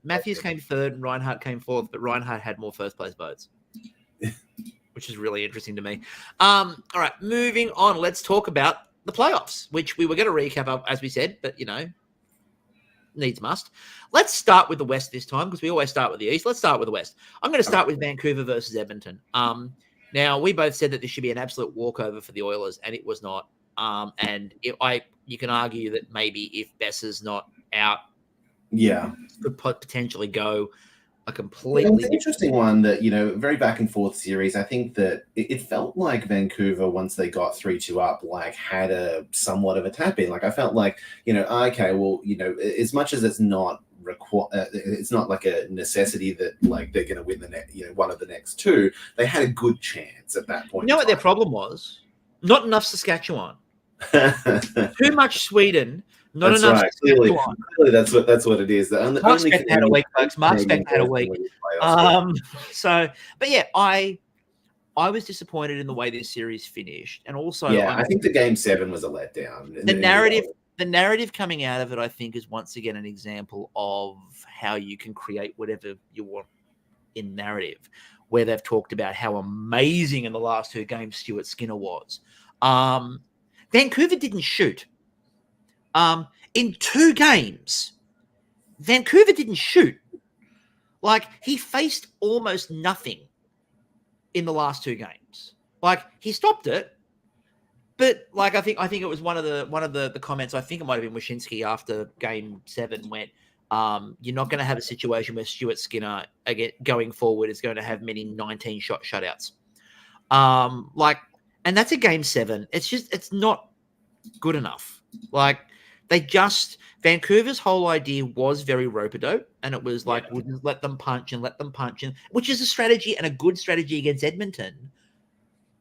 Matthews came third and Reinhardt came fourth, but Reinhardt had more first place votes, which is really interesting to me. All right, moving on. Let's talk about the playoffs, which we were going to recap up, as we said, but needs must. Let's start with the West this time because we always start with the East. Let's start with the West. I'm going to start with Vancouver versus Edmonton. Now, we both said that this should be an absolute walkover for the Oilers, and it was not. You can argue that maybe if Besser's not out, could potentially go a completely. It's an interesting one that very back and forth series. I think that it felt like Vancouver, once they got 3-2 up, like had a somewhat of a tap in. Like I felt like okay, well as much as it's not it's not like a necessity that like they're going to win the one of the next two. They had a good chance at that point. You know what their problem was? Not enough Saskatchewan. Too much Sweden. Not that's enough. Right. Clearly, that's what it is. Mark Spector had a week, folks. Mark Spector had a week. But yeah, I was disappointed in the way this series finished, and also I think the Game 7 was a letdown. The narrative coming out of it, I think, is once again an example of how you can create whatever you want in narrative, where they've talked about how amazing in the last two games Stuart Skinner was. Vancouver didn't shoot. In 2 games, Vancouver didn't shoot. Like, he faced almost nothing in the last 2 games. Like, he stopped it, but like I think it was one of the comments. I think it might have been Wyshynski after Game 7 went, "You're not going to have a situation where Stuart Skinner going forward is going to have many 19-shot shutouts." And that's a Game 7. It's not good enough. Like. Vancouver's whole idea was very rope-a-dope, and it was like, wouldn't let them punch, which is a strategy and a good strategy against Edmonton.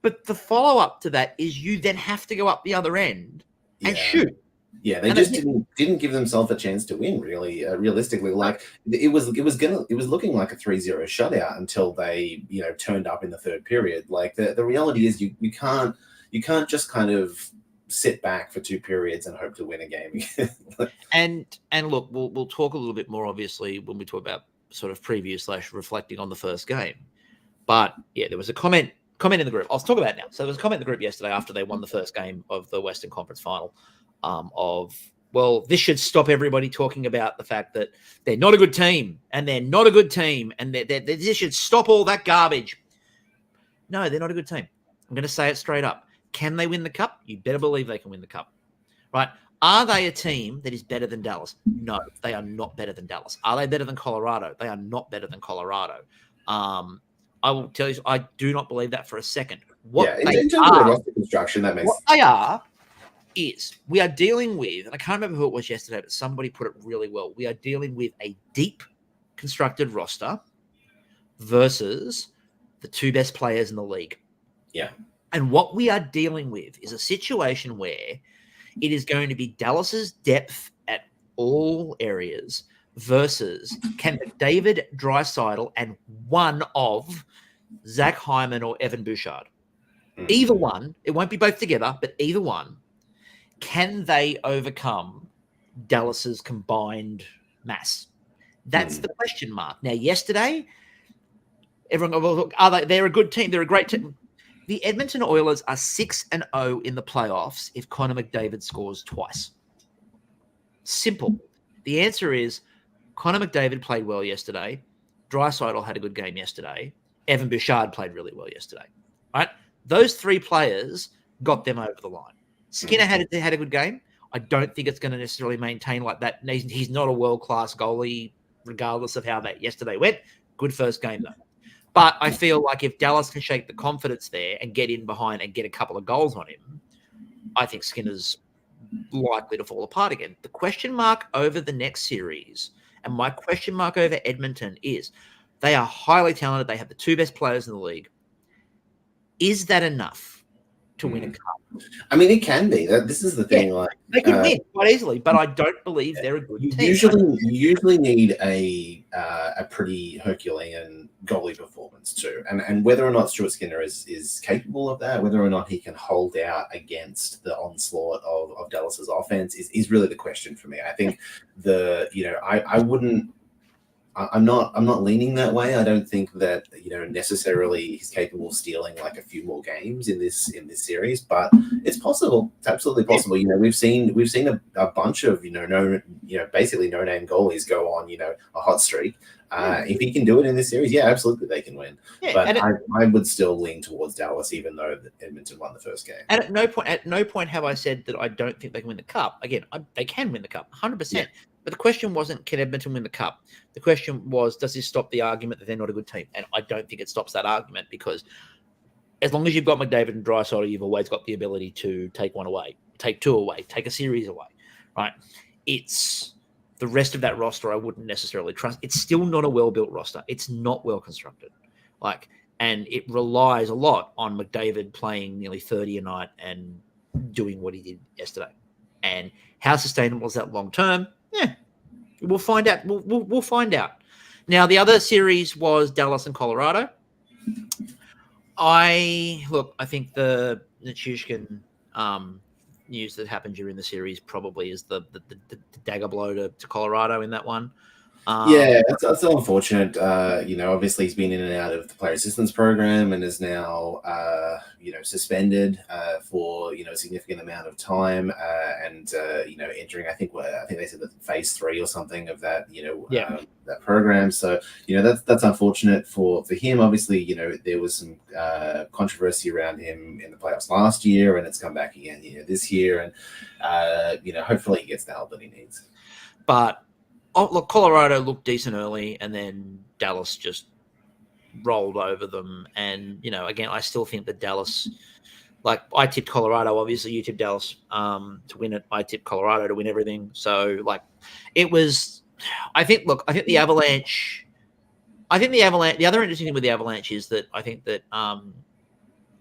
But the follow-up to that is you then have to go up the other end and shoot. Yeah, they just didn't give themselves a chance to win, really, realistically. Like it was looking like a 3-0 shutout until they, turned up in the third period. Like the reality is you can't just kind of sit back for 2 periods and hope to win a game. and look, we'll talk a little bit more obviously when we talk about sort of preview / reflecting on the first game. But yeah, there was a comment in the group. I'll talk about it now. So there was a comment in the group yesterday after they won the first game of the Western Conference Final this should stop everybody talking about the fact that they're not a good team and they're not a good team and this should stop all that garbage. No, they're not a good team. I'm going to say it straight up. Can they win the cup? You better believe they can win the cup, right? Are they a team that is better than Dallas? No, they are not better than Dallas. Are they better than Colorado? They are not better than Colorado. I will tell you, I do not believe that for a second. In terms of the roster construction, that makes what they are is we are dealing with, and I can't remember who it was yesterday, but somebody put it really well. We are dealing with a deep constructed roster versus the 2 best players in the league. Yeah. And what we are dealing with is a situation where It is going to be Dallas's depth at all areas versus can David Draisaitl and one of Zach Hyman or Evan Bouchard. Either one, it won't be both together, but either one, can they overcome Dallas's combined mass? That's the question mark. Now, yesterday, everyone, well, look, they're a good team. They're a great team. The Edmonton Oilers are 6-0 in the playoffs if Connor McDavid scores twice. Simple. The answer is Connor McDavid played well yesterday. Draisaitl had a good game yesterday. Evan Bouchard played really well yesterday. Right? Those three players got them over the line. Skinner had a good game. I don't think it's going to necessarily maintain like that. He's not a world-class goalie, regardless of how that yesterday went. Good first game, though. But I feel like if Dallas can shake the confidence there and get in behind and get a couple of goals on him, I think Skinner's likely to fall apart again. The question mark over the next series, and my question mark over Edmonton is they are highly talented. They have the two best players in the league. Is that enough to win a cup? I mean, it can be. This is the thing. Yeah, like they could win quite easily, but I don't believe they're a good team. You usually need a pretty Herculean goalie performance too, and whether or not Stuart Skinner is capable of that, whether or not he can hold out against the onslaught of Dallas's offense is really the question for me. I think I wouldn't. I'm not leaning that way. I don't think that necessarily he's capable of stealing like a few more games in this series, but it's possible. It's absolutely possible. We've seen a bunch of basically no name goalies go on a hot streak. If he can do it in this series, yeah, absolutely they can win. Yeah, but I would still lean towards Dallas, even though Edmonton won the first game. And at no point have I said that I don't think they can win the cup. Again, they can win the cup, 100%. Yeah. But the question wasn't, can Edmonton win the cup? The question was, does this stop the argument that they're not a good team? And I don't think it stops that argument, because as long as you've got McDavid and Draisaitl, you've always got the ability to take one away, take two away, take a series away, right? It's the rest of that roster I wouldn't necessarily trust. It's still not a well-built roster. It's not well-constructed. And it relies a lot on McDavid playing nearly 30 a night and doing what he did yesterday. And how sustainable is that long-term? Yeah, we'll find out. We'll find out. Now, the other series was Dallas and Colorado. I think the Nichushkin news that happened during the series probably is the dagger blow to Colorado in that one. Yeah, that's unfortunate. Obviously he's been in and out of the player assistance program and is now, suspended for a significant amount of time, and entering. I think they said that phase 3 or something of that. That program. So that's unfortunate for him. Obviously, there was some controversy around him in the playoffs last year, and it's come back again this year, and hopefully he gets the help that he needs. But Colorado looked decent early, and then Dallas just rolled over them. And, again, I still think that Dallas, I tipped Colorado. Obviously, you tipped Dallas to win it. I tipped Colorado to win everything. So, it was – I think the Avalanche – the other interesting thing with the Avalanche is that I think that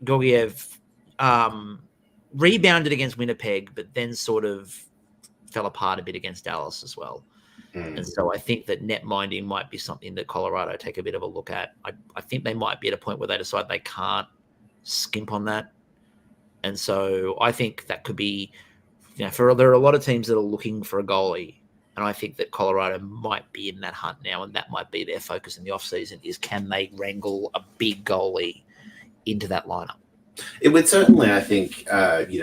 Georgiev rebounded against Winnipeg, but then sort of fell apart a bit against Dallas as well. And so I think that net minding might be something that Colorado take a bit of a look at. I think they might be at a point where they decide they can't skimp on that. And so I think that could be, there are a lot of teams that are looking for a goalie. And I think that Colorado might be in that hunt now, and that might be their focus in the offseason is, can they wrangle a big goalie into that lineup? It would certainly, I think,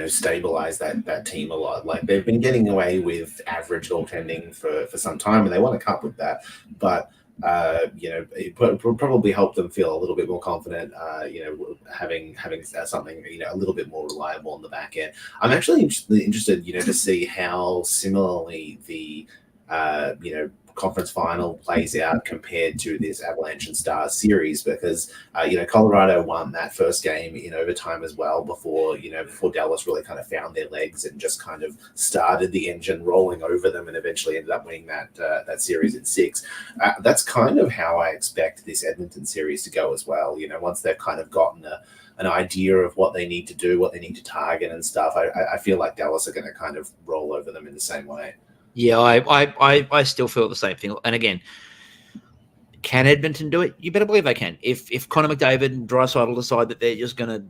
stabilize that team a lot. They've been getting away with average goaltending for some time, and they won a cup with that. But it would probably help them feel a little bit more confident. Having something a little bit more reliable on the back end. I'm actually interested, to see how similarly the conference final plays out compared to this Avalanche and Stars series, because Colorado won that first game in overtime as well before Dallas really kind of found their legs and just kind of started the engine rolling over them and eventually ended up winning that series in 6. That's kind of how I expect this Edmonton series to go as well. Once they've kind of gotten an idea of what they need to do, what they need to target and stuff, I feel like Dallas are going to kind of roll over them in the same way. Yeah, I still feel the same thing. And again, can Edmonton do it? You better believe they can. If Connor McDavid and Draisaitl decide that they're just going to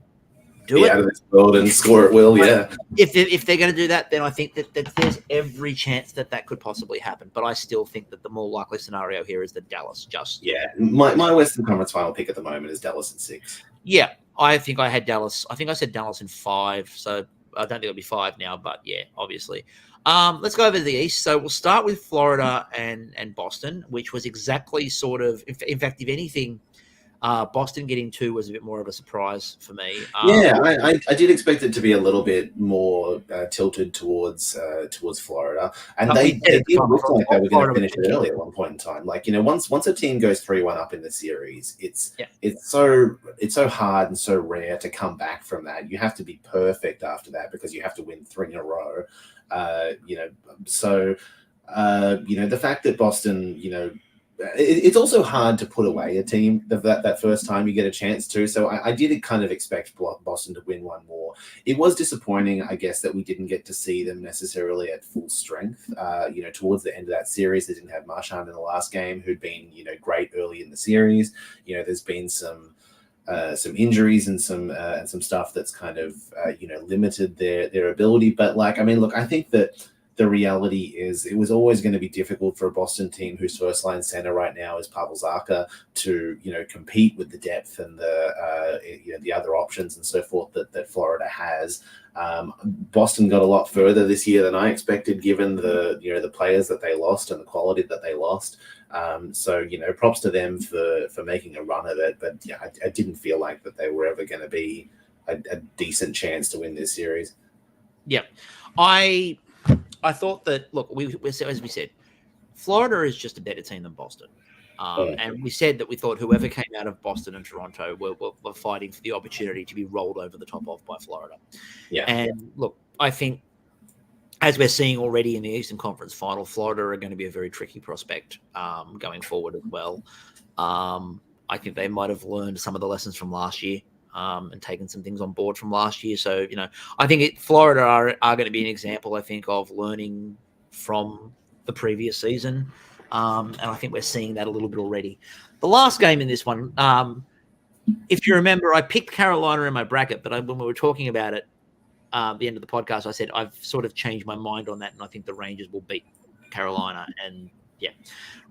do it out of this world and score at will, yeah. If they're going to do that, then I think that there's every chance that could possibly happen. But I still think that the more likely scenario here is that Dallas just... Yeah, my Western Conference final pick at the moment is Dallas in 6. Yeah, I think I had Dallas. I think I said Dallas in 5, so I don't think it'll be 5 now, but yeah, obviously. Let's go over to the East. So we'll start with Florida and Boston, which was exactly sort of, in fact, if anything, Boston getting 2 was a bit more of a surprise for me. I did expect it to be a little bit more tilted towards Florida, and they did look like they were going to finish it early at one point in time. Like, you know, once a team goes 3-1 up in the series, it's so hard and so rare to come back from that. You have to be perfect after that because you have to win 3 in a row. The fact that Boston, it's also hard to put away a team that first time you get a chance to. So I did kind of expect Boston to win one more. It was disappointing, I guess, that we didn't get to see them necessarily at full strength. Towards the end of that series, they didn't have Marchand in the last game, who'd been, great early in the series. There's been some injuries and some stuff that's kind of limited their ability. But I think that the reality is it was always going to be difficult for a Boston team whose first line center right now is Pavel Zacha to compete with the depth and the other options and so forth that Florida has. Boston got a lot further this year than I expected, given the players that they lost and the quality that they lost. So props to them for making a run of it. But yeah, I didn't feel like that they were ever going to be a decent chance to win this series. Yeah, I thought that, look, as we said, Florida is just a better team than Boston. And we said that we thought whoever came out of Boston and Toronto were fighting for the opportunity to be rolled over the top of by Florida. Yeah. And look, I think, as we're seeing already in the Eastern Conference Final, Florida are going to be a very tricky prospect going forward as well. I think they might have learned some of the lessons from last year. And taken some things on board from last year. So, I think Florida are going to be an example, I think, of learning from the previous season. And I think we're seeing that a little bit already. The last game in this one, if you remember, I picked Carolina in my bracket, but when we were talking about it at the end of the podcast, I said I've sort of changed my mind on that, and I think the Rangers will beat Carolina. And yeah,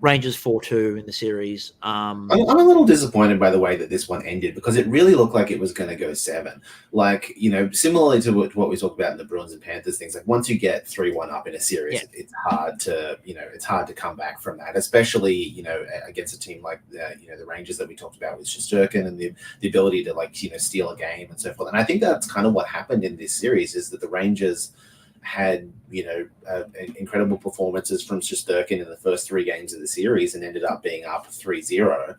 Rangers 4-2 in the series. I'm a little disappointed by the way that this one ended, because it really looked like it was going to go 7. Like, similarly to what we talked about in the Bruins and Panthers things, like once you get 3-1 up in a series, it's hard to come back from that, especially, against a team like, the Rangers that we talked about with Shesterkin and the ability to steal a game and so forth. And I think that's kind of what happened in this series, is that the Rangers had incredible performances from Shesterkin in the first 3 games of the series and ended up being up 3-0,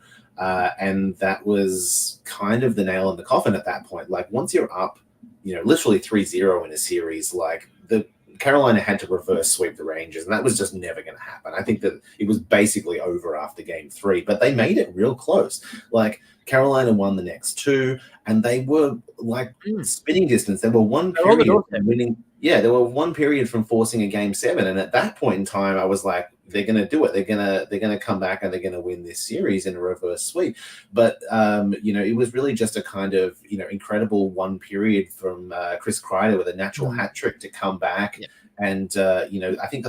and that was kind of the nail in the coffin at that point. Like, once you're up literally 3-0 in a series, like, the Carolina had to reverse sweep the Rangers, and that was just never going to happen. I think that it was basically over after game 3, but they made it real close. Like, Carolina won the next 2, and they were like spitting distance. They were one period from winning. Yeah, there were one period from forcing a game 7, and at that point in time, I was like, they're going to do it. They're going to come back and they're going to win this series in a reverse sweep. But it was really just a kind of incredible one period from Chris Kreider with a natural hat trick to come back. Yeah. And I think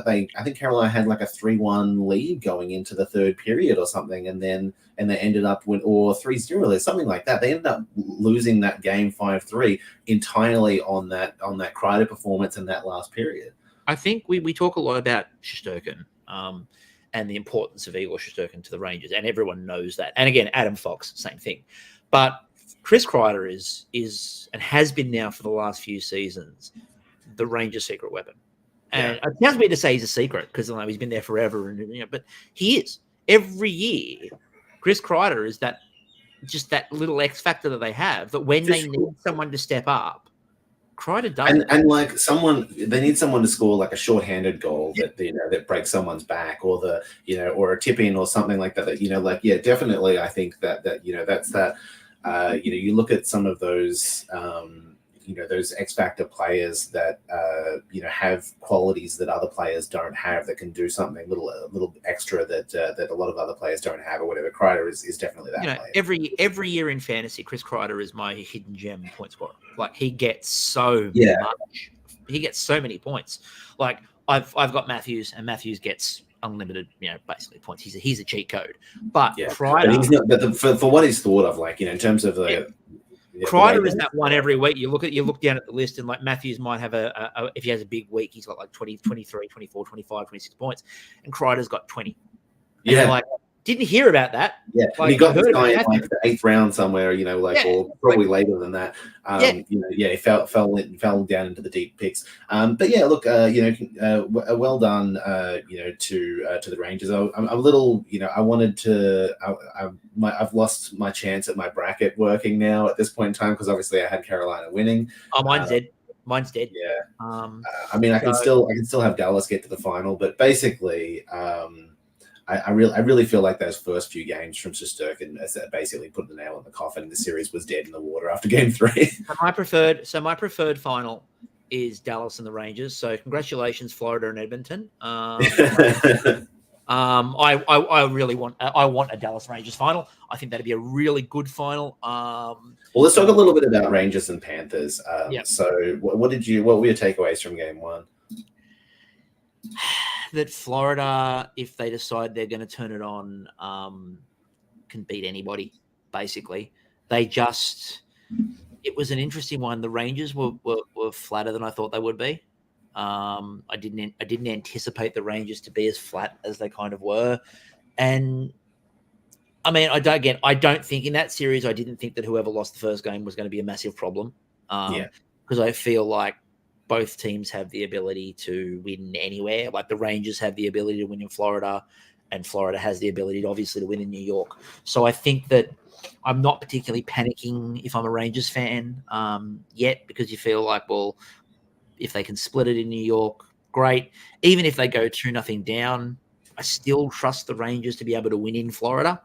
Carolina had like a 3-1 lead going into the third period or something, and they ended up or 3-0 or something like that. They ended up losing that game 5-3 entirely on that Kreider performance in that last period. I think we talk a lot about Shesterkin and the importance of Igor Shesterkin to the Rangers, and everyone knows that. And again, Adam Fox, same thing. But Chris Kreider is and has been now for the last few seasons the Rangers' secret weapon. And it sounds weird to say he's a secret because he's been there forever, but he is. Every year, Chris Kreider is that little X factor that they have, that when they need someone to step up, Kreider does. And like they need someone to score like a shorthanded goal that breaks someone's back, or or a tip in or something like that. Definitely, I think that's that. You look at some of those, those X Factor players that, have qualities that other players don't have, that can do something a little extra that a lot of other players don't have or whatever. Kreider is definitely that player. Every year in fantasy, Chris Kreider is my hidden gem point scorer. Like, he gets so much. He gets so many points. Like, I've got Matthews, and Matthews gets unlimited, basically points. He's a cheat code. But Kreider, but he's not. But for what he's thought of, like, in terms of the. Kreider is that one every week. You look down at the list, and like Matthews might have if he has a big week, he's got like 20, 23, 24, 25, 26 points, and Kreider's got 20. And you're like, didn't hear about that. Yeah, like, he got this guy in like the 8th round somewhere, or probably later than that. He fell down into the deep picks. But yeah, look, well done, to the Rangers. I'm a little, I wanted to. I've lost my chance at my bracket working now at this point in time, because obviously I had Carolina winning. Oh, mine's dead. Mine's dead. Yeah. I mean, I can still have Dallas get to the final, but basically, I really feel like those first few games from Shesterkin basically put the nail in the coffin. The series was dead in the water after game 3. My preferred final is Dallas and the Rangers. So congratulations, Florida and Edmonton. I really want a Dallas Rangers final. I think that'd be a really good final. Well, let's talk a little bit about Rangers and Panthers. So what were your takeaways from game 1? That Florida, if they decide they're going to turn it on, can beat anybody. Basically, it was an interesting one. The Rangers were flatter than I thought they would be. I didn't anticipate the Rangers to be as flat as they kind of were, and I mean, I don't think in that series, I didn't think that whoever lost the first game was going to be a massive problem. Because I feel like both teams have the ability to win anywhere. Like, the Rangers have the ability to win in Florida, and Florida has the ability, obviously, to win in New York. So I think that I'm not particularly panicking if I'm a Rangers fan yet, because you feel like, well, if they can split it in New York, great. Even if they go 2-0 down, I still trust the Rangers to be able to win in Florida.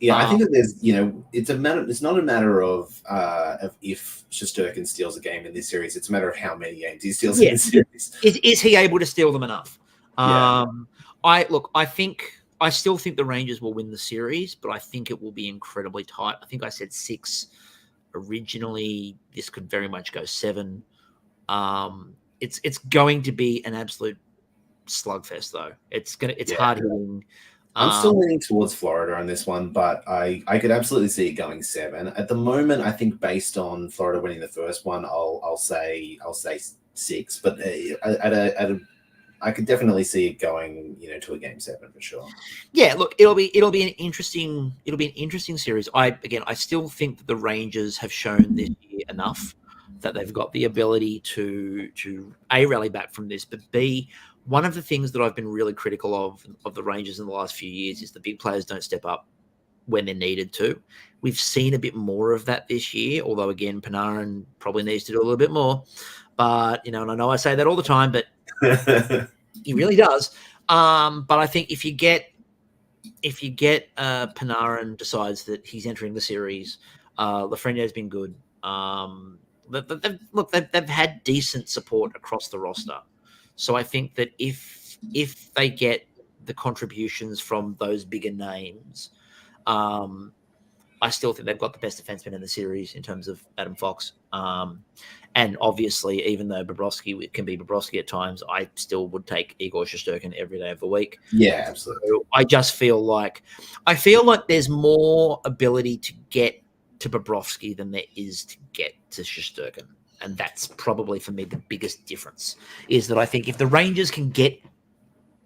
Yeah, I think that there's, it's not a matter of if Shesterkin steals a game in this series. It's a matter of how many games he steals in this series. Is he able to steal them enough? I still think the Rangers will win the series, but I think it will be incredibly tight. I think I said 6 originally. This could very much go 7. It's going to be an absolute slugfest, though. It's hard hitting. I'm still leaning towards Florida on this one, but I could absolutely see it going 7. At the moment, I think based on Florida winning the first one, I'll say 6. But I could definitely see it going, to a game 7 for sure. Yeah, look, it'll be an interesting series. I still think that the Rangers have shown this year enough that they've got the ability to A, rally back from this, but B, one of the things that I've been really critical of the Rangers in the last few years is the big players don't step up when they're needed to. We've seen a bit more of that this year, although, again, Panarin probably needs to do a little bit more. But, and I know I say that all the time, but he really does. But I think if you get Panarin decides that he's entering the series, Lafreniere's been good. They've had decent support across the roster. So I think that if they get the contributions from those bigger names, I still think they've got the best defenseman in the series in terms of Adam Fox. And obviously, even though Bobrovsky can be Bobrovsky at times, I still would take Igor Shesterkin every day of the week. Yeah, absolutely. So I just feel like there's more ability to get to Bobrovsky than there is to get to Shesterkin. And that's probably, for me, the biggest difference, is that I think if the Rangers can get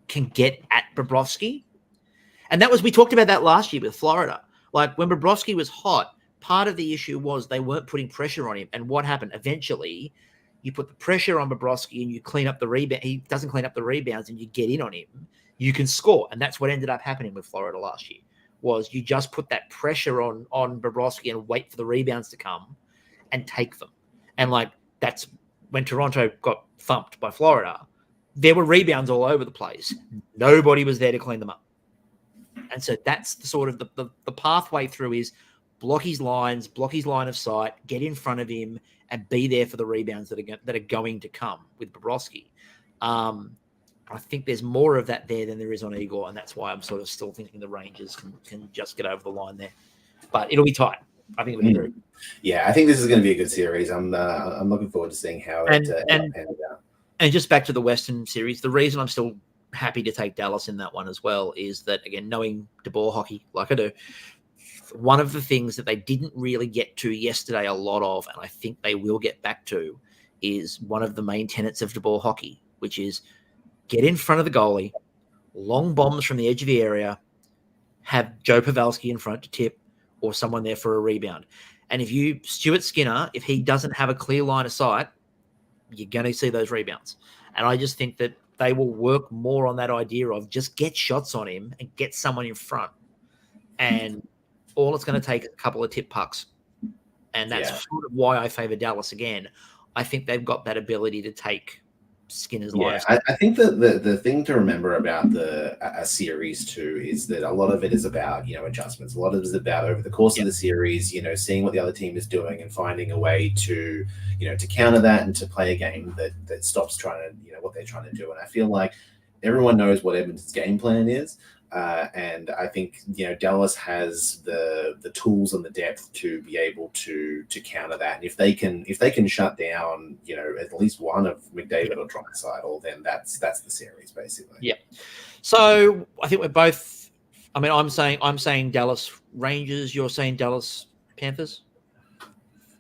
at Bobrovsky, and we talked about that last year with Florida. Like, when Bobrovsky was hot, part of the issue was they weren't putting pressure on him. And what happened? Eventually, you put the pressure on Bobrovsky and you clean up the rebound. He doesn't clean up the rebounds, and you get in on him. You can score. And that's what ended up happening with Florida last year, was you just put that pressure on Bobrovsky and wait for the rebounds to come and take them. And that's when Toronto got thumped by Florida. There were rebounds all over the place. Nobody was there to clean them up. And so that's the sort of the pathway through is block his lines, block his line of sight, get in front of him, and be there for the rebounds that are going to come with Bobrovsky. I think there's more of that there than there is on Igor, and that's why I'm sort of still thinking the Rangers can just get over the line there. But it'll be tight. I think it'll be very good. Yeah, I think this is going to be a good series. I'm looking forward to seeing how it pans out. And just back to the Western series, the reason I'm still happy to take Dallas in that one as well is that, again, knowing De Boer hockey like I do, one of the things that they didn't really get to yesterday a lot of, and I think they will get back to, is one of the main tenets of De Boer hockey, which is get in front of the goalie, long bombs from the edge of the area, have Joe Pavelski in front to tip or someone there for a rebound. And if Stuart Skinner, if he doesn't have a clear line of sight, you're going to see those rebounds. And I just think that they will work more on that idea of just get shots on him and get someone in front. And all it's going to take is a couple of tip pucks. And that's sort of why I favor Dallas again. I think they've got that ability to take Skinner's lives. I think that the thing to remember about a series too is that a lot of it is about, adjustments. A lot of it is about over the course of the series, seeing what the other team is doing and finding a way to, to counter that and to play a game that stops trying to, what they're trying to do. And I feel like everyone knows what Edmonton's game plan is. And I think, Dallas has the tools and the depth to be able to counter that. And if they can shut down, at least one of McDavid or Draisaitl, then that's the series basically. Yeah. So I think we're both. I mean, I'm saying Dallas Rangers. You're saying Dallas Panthers.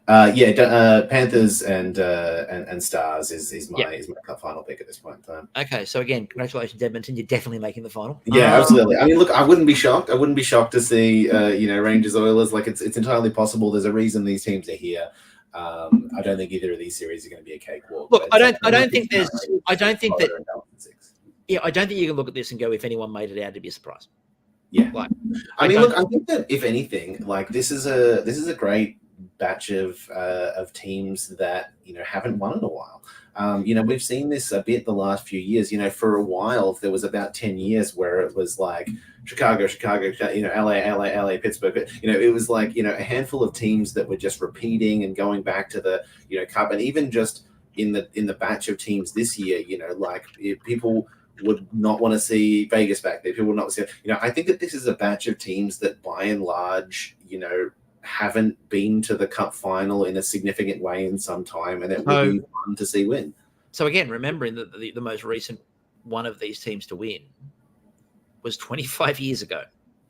Panthers and Stars is my cup final pick at this point in time. Okay, so again, congratulations, Edmonton. You're definitely making the final. Yeah, absolutely. I mean, look, I wouldn't be shocked. I wouldn't be shocked to see Rangers Oilers. Like it's entirely possible. There's a reason these teams are here. I don't think either of these series are going to be a cakewalk. Look, I don't think you can look at this and go, if anyone made it out, it'd be a surprise. Yeah, I think that if anything, like this is a great batch of teams that haven't won in a while. We've seen this a bit the last few years. For a while there was about 10 years where it was like Chicago, LA, Pittsburgh. It was like a handful of teams that were just repeating and going back to the cup. And even just in the batch of teams this year, people would not want to see Vegas back there. People would not see. I think that this is a batch of teams that by and large, haven't been to the cup final in a significant way in some time, and it would be fun to see win. So again, remembering that the most recent one of these teams to win was 25 years ago.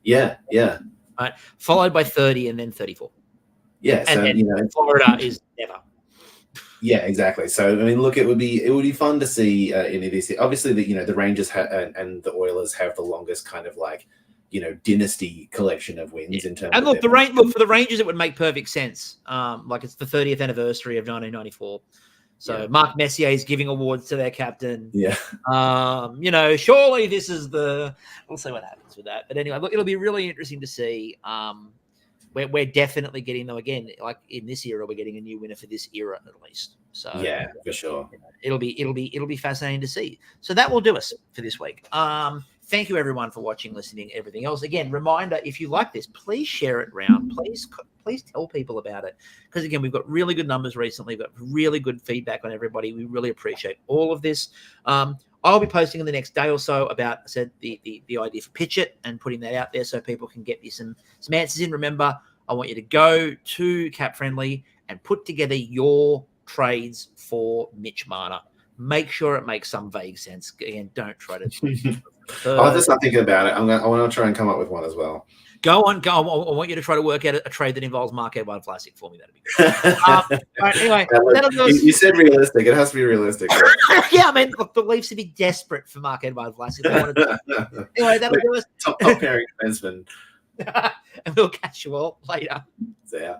Yeah. Right, followed by 30 and then 34. Yeah, so and Florida is never. Yeah, exactly. So I mean, look, it would be fun to see any of these. Obviously, the Rangers and the Oilers have the longest kind of like dynasty collection of wins in terms. And look, for the Rangers, it would make perfect sense. Like it's the 30th anniversary of 1994. So Mark Messier is giving awards to their captain. Yeah. Surely this is we'll see what happens with that. But anyway, look, it'll be really interesting to see. We're definitely getting them again. Like in this era, we're getting a new winner for this era at least. So yeah, for sure. It'll be fascinating to see. So that will do us for this week. Thank you everyone for watching, listening, everything else. Again, reminder, if you like this, please share it around. Please tell people about it. Because again, we've got really good numbers recently. We've got really good feedback on everybody. We really appreciate all of this. I'll be posting in the next day or so about the idea for Pitch It and putting that out there so people can get some answers in. Remember, I want you to go to Cap Friendly and put together your trades for Mitch Marner. Make sure it makes some vague sense. Again, don't try to. I'll just start thinking about it. I want to try and come up with one as well. Go on. I want you to try to work out a trade that involves Mark Edward Vlasic for me. That'd be good. All right, anyway, you said realistic. It has to be realistic. Yeah, I mean, look, the Leafs would be desperate for Mark Edward Vlasic. Anyway, that'll do us. Top pairing defenseman. And we'll catch you all later. See ya.